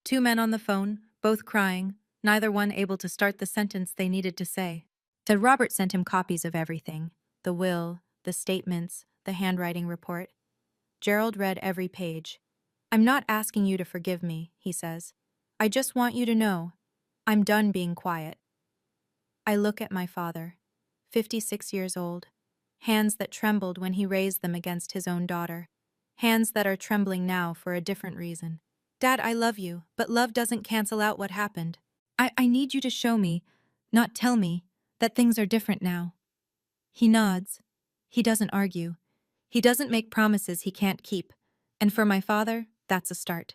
2 men on the phone, both crying, neither one able to start the sentence they needed to say. Said Robert sent him copies of everything. The will, the statements, the handwriting report. Gerald read every page. I'm not asking you to forgive me, he says. I just want you to know. I'm done being quiet. I look at my father, 56 years old, hands that trembled when he raised them against his own daughter, hands that are trembling now for a different reason. Dad, I love you, but love doesn't cancel out what happened. I need you to show me, not tell me, that things are different now. He nods. He doesn't argue. He doesn't make promises he can't keep. And for my father, that's a start.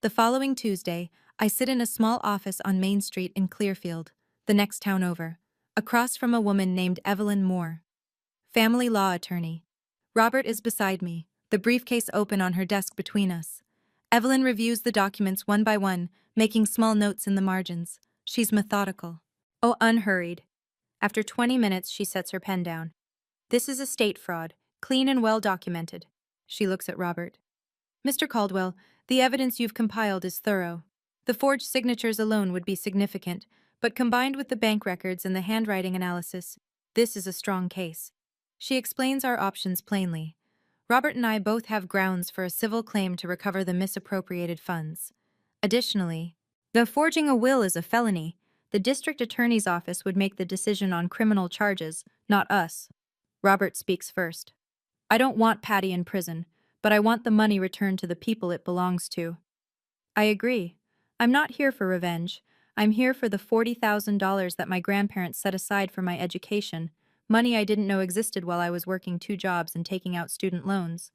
The following Tuesday, I sit in a small office on Main Street in Clearfield, the next town over, across from a woman named Evelyn Moore. Family law attorney. Robert is beside me, the briefcase open on her desk between us. Evelyn reviews the documents one by one, making small notes in the margins. She's methodical. Oh, unhurried. After 20 minutes, she sets her pen down. This is estate fraud, clean and well documented. She looks at Robert. Mr. Caldwell, the evidence you've compiled is thorough. The forged signatures alone would be significant, but combined with the bank records and the handwriting analysis, this is a strong case. She explains our options plainly. Robert and I both have grounds for a civil claim to recover the misappropriated funds. Additionally, though forging a will is a felony, the district attorney's office would make the decision on criminal charges, not us. Robert speaks first. I don't want Patty in prison, but I want the money returned to the people it belongs to. I agree. I'm not here for revenge. I'm here for the $40,000 that my grandparents set aside for my education, money I didn't know existed while I was working 2 jobs and taking out student loans.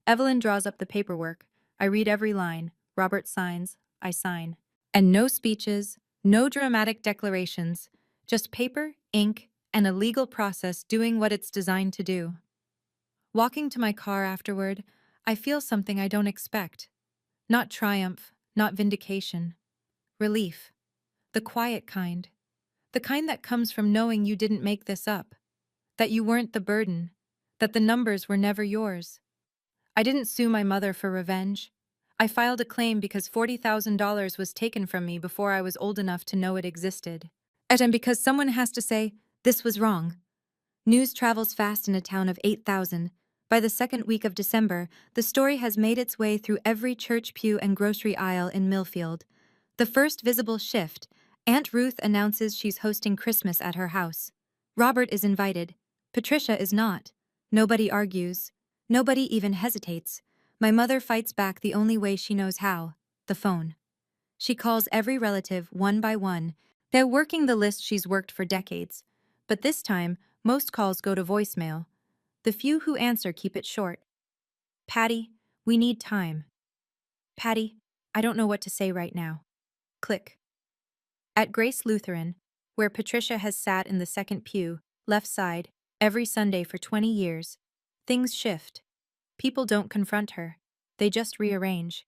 Evelyn draws up the paperwork. I read every line. Robert signs. I sign. And no speeches, no dramatic declarations, just paper, ink, and a legal process doing what it's designed to do. Walking to my car afterward, I feel something I don't expect. Not triumph, not vindication. Relief. The quiet kind. The kind that comes from knowing you didn't make this up. That you weren't the burden. That the numbers were never yours. I didn't sue my mother for revenge. I filed a claim because $40,000 was taken from me before I was old enough to know it existed. And because someone has to say, this was wrong. News travels fast in a town of 8,000. By the second week of December, the story has made its way through every church pew and grocery aisle in Millfield. The first visible shift, Aunt Ruth announces she's hosting Christmas at her house. Robert is invited. Patricia is not. Nobody argues. Nobody even hesitates. My mother fights back the only way she knows how, the phone. She calls every relative one by one. They're working the list she's worked for decades. But this time, most calls go to voicemail. The few who answer keep it short. Patty, we need time. Patty, I don't know what to say right now. Click. At Grace Lutheran, where Patricia has sat in the second pew, left side, every Sunday for 20 years, things shift. People don't confront her. They just rearrange.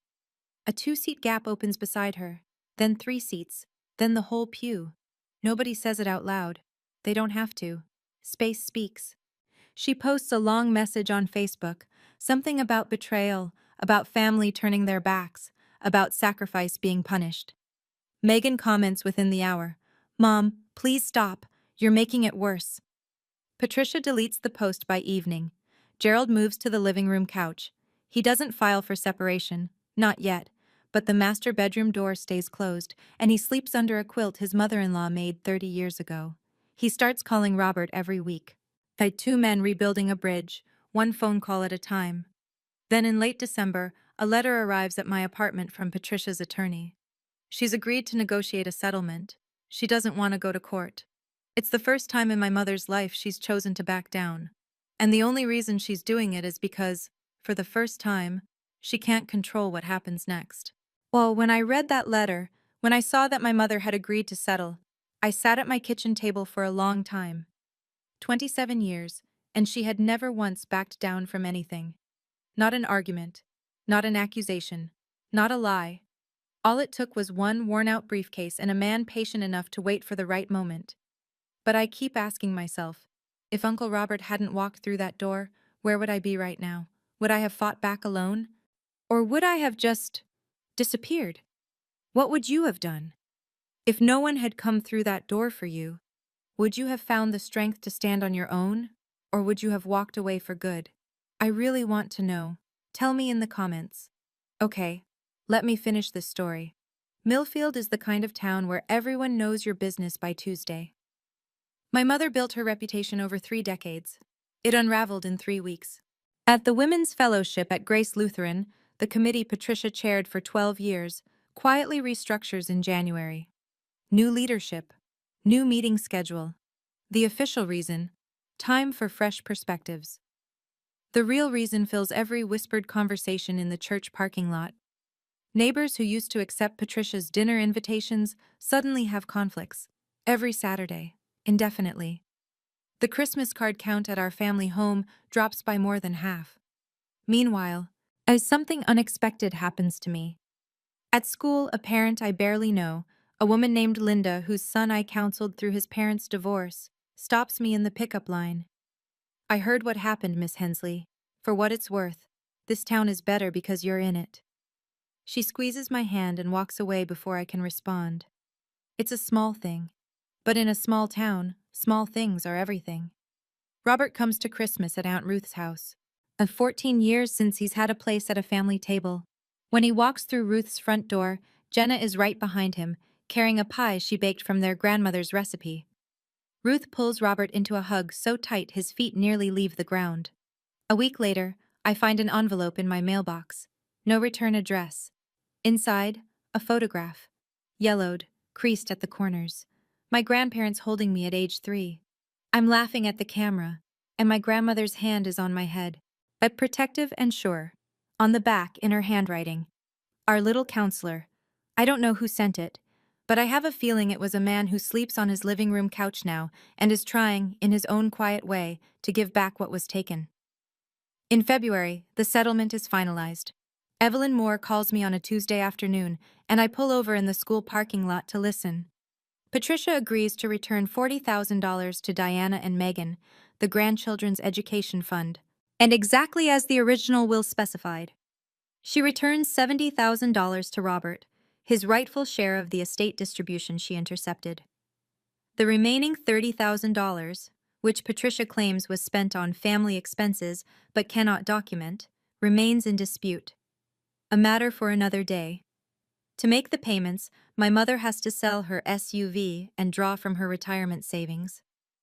A 2-seat gap opens beside her, then 3 seats, then the whole pew. Nobody says it out loud. They don't have to. Space speaks. She posts a long message on Facebook, something about betrayal, about family turning their backs, about sacrifice being punished. Megan comments within the hour, "Mom, please stop. You're making it worse." Patricia deletes the post by evening. Gerald moves to the living room couch. He doesn't file for separation, not yet, but the master bedroom door stays closed, and he sleeps under a quilt his mother-in-law made 30 years ago. He starts calling Robert every week. Like 2 men rebuilding a bridge, 1 phone call at a time. Then in late December, a letter arrives at my apartment from Patricia's attorney. She's agreed to negotiate a settlement. She doesn't want to go to court. It's the first time in my mother's life she's chosen to back down. And the only reason she's doing it is because, for the first time, she can't control what happens next. Well, when I read that letter, when I saw that my mother had agreed to settle, I sat at my kitchen table for a long time. 27 years, and she had never once backed down from anything. Not an argument, not an accusation, not a lie. All it took was 1 worn-out briefcase and a man patient enough to wait for the right moment. But I keep asking myself, if Uncle Robert hadn't walked through that door, where would I be right now? Would I have fought back alone? Or would I have just disappeared? What would you have done? If no one had come through that door for you, would you have found the strength to stand on your own, or would you have walked away for good? I really want to know. Tell me in the comments. Okay, let me finish this story. Millfield is the kind of town where everyone knows your business by Tuesday. My mother built her reputation over 3 decades. It unraveled in 3 weeks. At the Women's Fellowship at Grace Lutheran, the committee Patricia chaired for 12 years, quietly restructures in January. New leadership. New meeting schedule. The official reason, time for fresh perspectives. The real reason fills every whispered conversation in the church parking lot. Neighbors who used to accept Patricia's dinner invitations suddenly have conflicts. Every Saturday, indefinitely. The Christmas card count at our family home drops by more than half. Meanwhile, as something unexpected happens to me. At school, a parent I barely know, a woman named Linda, whose son I counseled through his parents' divorce, stops me in the pickup line. "I heard what happened, Miss Hensley. For what it's worth, this town is better because you're in it." She squeezes my hand and walks away before I can respond. It's a small thing. But in a small town, small things are everything. Robert comes to Christmas at Aunt Ruth's house. Of 14 years since he's had a place at a family table. When he walks through Ruth's front door, Jenna is right behind him, carrying a pie she baked from their grandmother's recipe. Ruth pulls Robert into a hug so tight his feet nearly leave the ground. A week later, I find an envelope in my mailbox. No return address. Inside, a photograph. Yellowed, creased at the corners. My grandparents holding me at age 3. I'm laughing at the camera, and my grandmother's hand is on my head, but protective and sure. On the back, in her handwriting, our little counselor. I don't know who sent it, but I have a feeling it was a man who sleeps on his living room couch now and is trying, in his own quiet way, to give back what was taken. In February, the settlement is finalized. Evelyn Moore calls me on a Tuesday afternoon, and I pull over in the school parking lot to listen. Patricia agrees to return $40,000 to Diana and Megan, the grandchildren's education fund, and exactly as the original will specified. She returns $70,000 to Robert, his rightful share of the estate distribution she intercepted. The remaining $30,000, which Patricia claims was spent on family expenses but cannot document, remains in dispute. A matter for another day. To make the payments, my mother has to sell her SUV and draw from her retirement savings.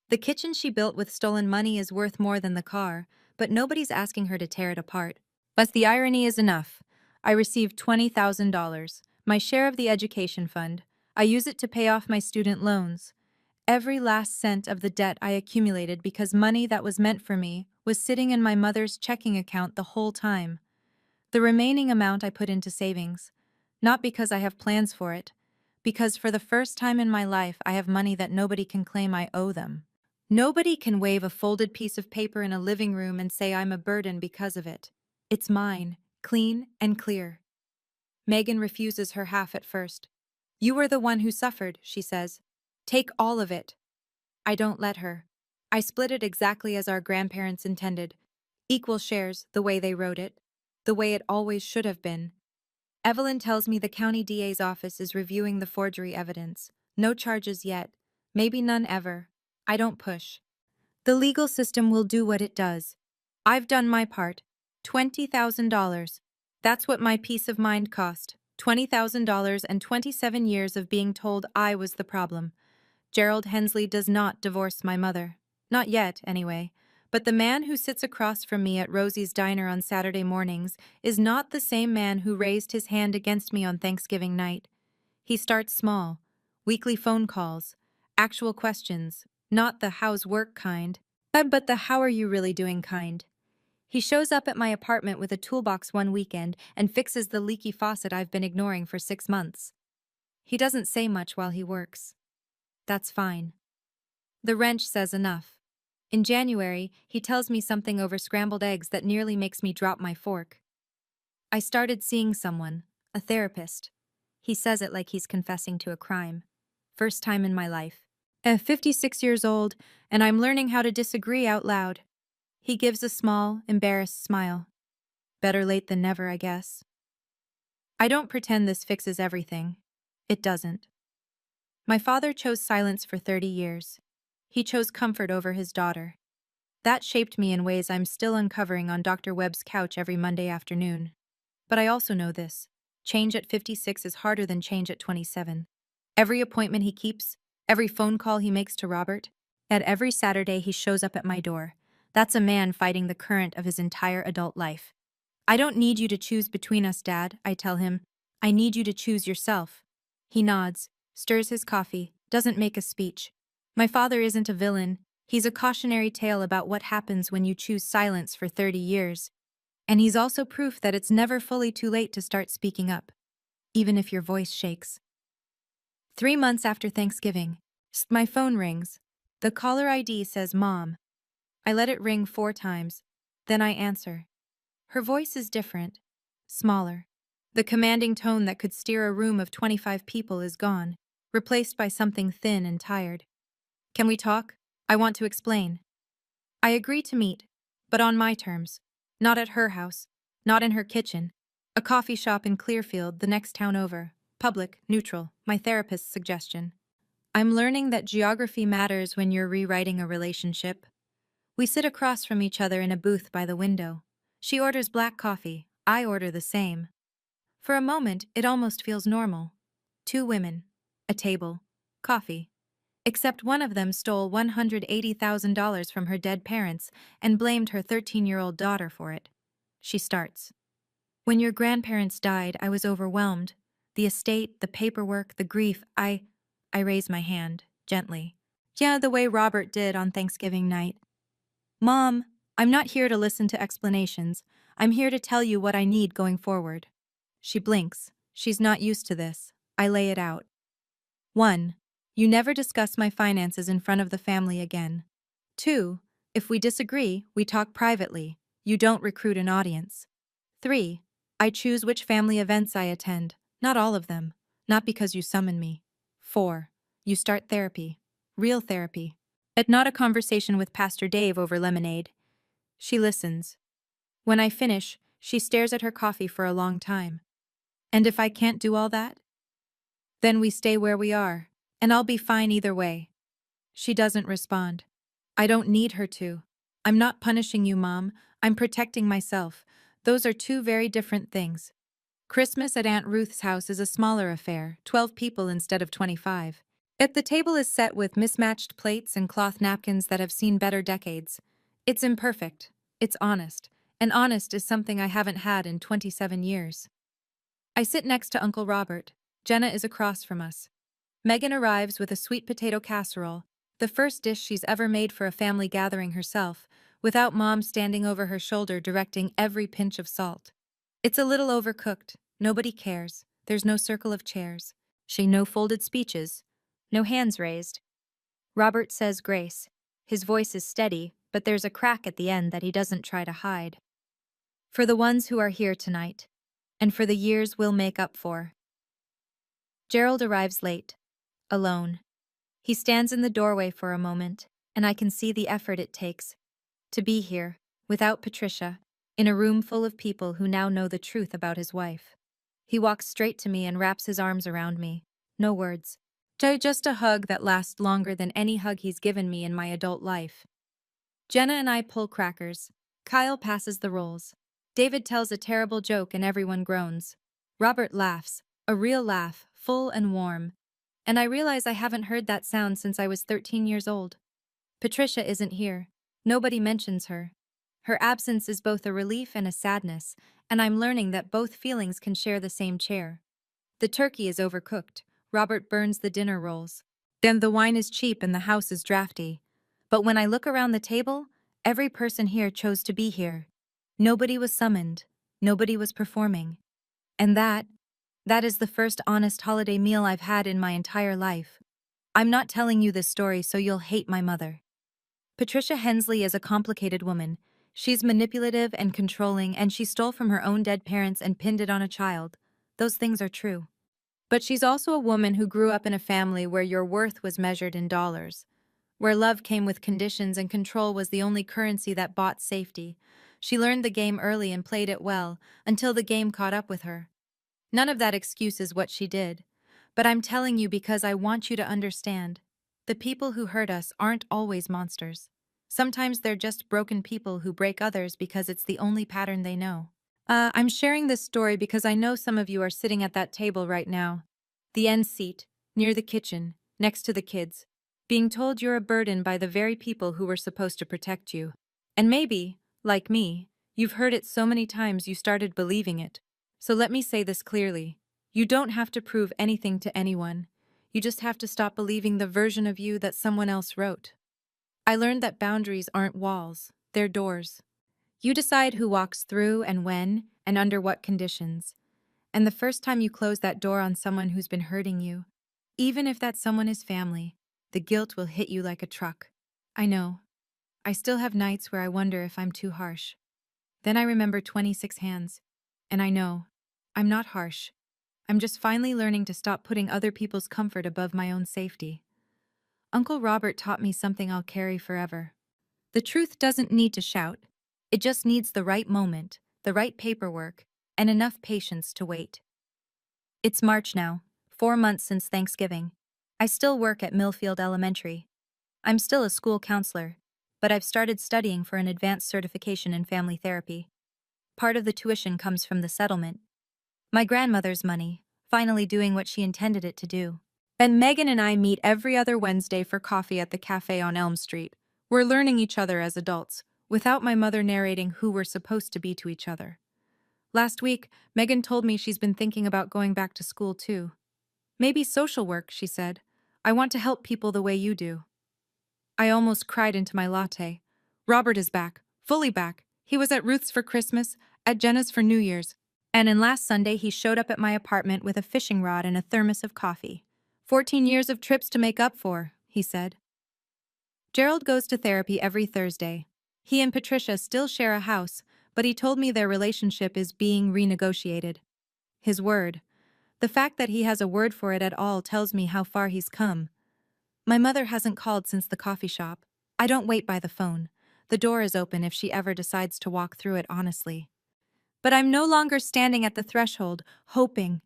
The kitchen she built with stolen money is worth more than the car, but nobody's asking her to tear it apart. But the irony is enough. I received $20,000, my share of the education fund. I use it to pay off my student loans. Every last cent of the debt I accumulated because money that was meant for me was sitting in my mother's checking account the whole time. The remaining amount I put into savings. Not because I have plans for it, because for the first time in my life I have money that nobody can claim I owe them. Nobody can wave a folded piece of paper in a living room and say I'm a burden because of it. It's mine, clean and clear. Megan refuses her half at first. You were the one who suffered, she says. Take all of it. I don't let her. I split it exactly as our grandparents intended. Equal shares, the way they wrote it. The way it always should have been. Evelyn tells me the county DA's office is reviewing the forgery evidence. No charges yet. Maybe none ever. I don't push. The legal system will do what it does. I've done my part. $20,000. That's what my peace of mind cost. $20,000 and 27 years of being told I was the problem. Gerald Hensley does not divorce my mother. Not yet, anyway. But the man who sits across from me at Rosie's Diner on Saturday mornings is not the same man who raised his hand against me on Thanksgiving night. He starts small. Weekly phone calls. Actual questions. Not the how's work kind, but the how are you really doing kind. He shows up at my apartment with a toolbox one weekend and fixes the leaky faucet I've been ignoring for 6 months. He doesn't say much while he works. That's fine. The wrench says enough. In January, he tells me something over scrambled eggs that nearly makes me drop my fork. I started seeing someone, a therapist. He says it like he's confessing to a crime. First time in my life. 56 years old, and I'm learning how to disagree out loud. He gives a small, embarrassed smile. Better late than never, I guess. I don't pretend this fixes everything. It doesn't. My father chose silence for 30 years. He chose comfort over his daughter. That shaped me in ways I'm still uncovering on Dr. Webb's couch every Monday afternoon. But I also know this. Change at 56 is harder than change at 27. Every appointment he keeps, every phone call he makes to Robert, at every Saturday he shows up at my door. That's a man fighting the current of his entire adult life. I don't need you to choose between us, Dad, I tell him. I need you to choose yourself. He nods, stirs his coffee, doesn't make a speech. My father isn't a villain. He's a cautionary tale about what happens when you choose silence for 30 years. And he's also proof that it's never fully too late to start speaking up, even if your voice shakes. 3 months after Thanksgiving, my phone rings. The caller ID says Mom. I let it ring 4 times. Then I answer. Her voice is different, smaller. The commanding tone that could steer a room of 25 people is gone, replaced by something thin and tired. Can we talk? I want to explain. I agree to meet, but on my terms. Not at her house, not in her kitchen. A coffee shop in Clearfield, the next town over. Public, neutral, my therapist's suggestion. I'm learning that geography matters when you're rewriting a relationship. We sit across from each other in a booth by the window. She orders black coffee. I order the same. For a moment, it almost feels normal. Two women, a table, coffee. Except one of them stole $180,000 from her dead parents and blamed her 13-year-old daughter for it. She starts. When your grandparents died, I was overwhelmed. The estate, the paperwork, the grief, I raise my hand, gently. Yeah, the way Robert did on Thanksgiving night. Mom, I'm not here to listen to explanations. I'm here to tell you what I need going forward. She blinks. She's not used to this. I lay it out. 1. You never discuss my finances in front of the family again. 2. If we disagree, we talk privately. You don't recruit an audience. 3. I choose which family events I attend, not all of them, not because you summon me. 4. You start therapy. Real therapy. And not a conversation with Pastor Dave over lemonade. She listens. When I finish, she stares at her coffee for a long time. And if I can't do all that? Then we stay where we are, and I'll be fine either way. She doesn't respond. I don't need her to. I'm not punishing you, Mom. I'm protecting myself. Those are two very different things. Christmas at Aunt Ruth's house is a smaller affair, 12 people instead of 25. The table is set with mismatched plates and cloth napkins that have seen better decades. It's imperfect. It's honest. And honest is something I haven't had in 27 years. I sit next to Uncle Robert. Jenna is across from us. Megan arrives with a sweet potato casserole, the first dish she's ever made for a family gathering herself, without Mom standing over her shoulder directing every pinch of salt. It's a little overcooked. Nobody cares. There's no circle of chairs. No folded speeches. No hands raised. Robert says grace. His voice is steady, but there's a crack at the end that he doesn't try to hide. For the ones who are here tonight, and for the years we'll make up for. Gerald arrives late, alone. He stands in the doorway for a moment, and I can see the effort it takes to be here, without Patricia, in a room full of people who now know the truth about his wife. He walks straight to me and wraps his arms around me. No words. Just a hug that lasts longer than any hug he's given me in my adult life. Jenna and I pull crackers. Kyle passes the rolls. David tells a terrible joke and everyone groans. Robert laughs, a real laugh, full and warm. And I realize I haven't heard that sound since I was 13 years old. Patricia isn't here. Nobody mentions her. Her absence is both a relief and a sadness, and I'm learning that both feelings can share the same chair. The turkey is overcooked. Robert burns the dinner rolls. Then the wine is cheap and the house is drafty. But when I look around the table, every person here chose to be here. Nobody was summoned. Nobody was performing. And that is the first honest holiday meal I've had in my entire life. I'm not telling you this story so you'll hate my mother. Patricia Hensley is a complicated woman. She's manipulative and controlling, and she stole from her own dead parents and pinned it on a child. Those things are true. But she's also a woman who grew up in a family where your worth was measured in dollars, where love came with conditions and control was the only currency that bought safety. She learned the game early and played it well, until the game caught up with her. None of that excuses what she did. But I'm telling you because I want you to understand. The people who hurt us aren't always monsters. Sometimes they're just broken people who break others because it's the only pattern they know. I'm sharing this story because I know some of you are sitting at that table right now. The end seat, near the kitchen, next to the kids, being told you're a burden by the very people who were supposed to protect you. And maybe, like me, you've heard it so many times you started believing it. So let me say this clearly. You don't have to prove anything to anyone. You just have to stop believing the version of you that someone else wrote. I learned that boundaries aren't walls, they're doors. You decide who walks through and when and under what conditions. And the first time you close that door on someone who's been hurting you, even if that someone is family, the guilt will hit you like a truck. I know. I still have nights where I wonder if I'm too harsh. Then I remember 26 hands. And I know. I'm not harsh. I'm just finally learning to stop putting other people's comfort above my own safety. Uncle Robert taught me something I'll carry forever. The truth doesn't need to shout. It just needs the right moment, the right paperwork, and enough patience to wait. It's March now, 4 months since Thanksgiving. I still work at Millfield Elementary. I'm still a school counselor, but I've started studying for an advanced certification in family therapy. part of the tuition comes from the settlement. My grandmother's money, finally doing what she intended it to do. And Megan and I meet every other Wednesday for coffee at the cafe on Elm Street. We're learning each other as adults, without my mother narrating who we're supposed to be to each other. Last week, Megan told me she's been thinking about going back to school too. Maybe social work, she said. I want to help people the way you do. I almost cried into my latte. Robert is back, fully back. He was at Ruth's for Christmas, at Jenna's for New Year's, and then last Sunday he showed up at my apartment with a fishing rod and a thermos of coffee. 14 years of trips to make up for, he said. Gerald goes to therapy every Thursday. He and Patricia still share a house, but he told me their relationship is being renegotiated. His word. The fact that he has a word for it at all tells me how far he's come. My mother hasn't called since the coffee shop. I don't wait by the phone. The door is open if she ever decides to walk through it honestly. But I'm no longer standing at the threshold, hoping.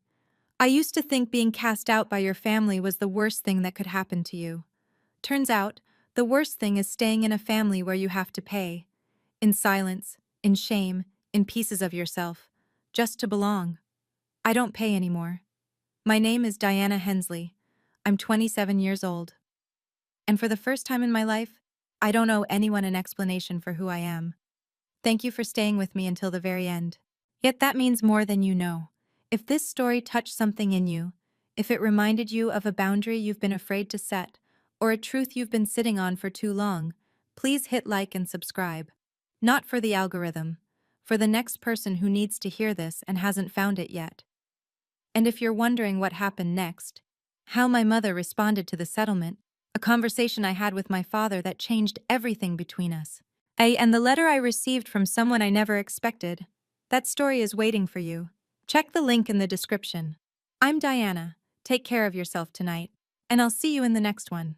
I used to think being cast out by your family was the worst thing that could happen to you. Turns out, the worst thing is staying in a family where you have to pay. In silence, in shame, in pieces of yourself. Just to belong. I don't pay anymore. My name is Diana Hensley. I'm 27 years old. And for the first time in my life, I don't owe anyone an explanation for who I am. Thank you for staying with me until the very end. Yet that means more than you know. If this story touched something in you, if it reminded you of a boundary you've been afraid to set, or a truth you've been sitting on for too long, please hit like and subscribe. Not for the algorithm, for the next person who needs to hear this and hasn't found it yet. And if you're wondering what happened next, how my mother responded to the settlement, a conversation I had with my father that changed everything between us, and the letter I received from someone I never expected, that story is waiting for you. Check the link in the description. I'm Diana. Take care of yourself tonight, and I'll see you in the next one.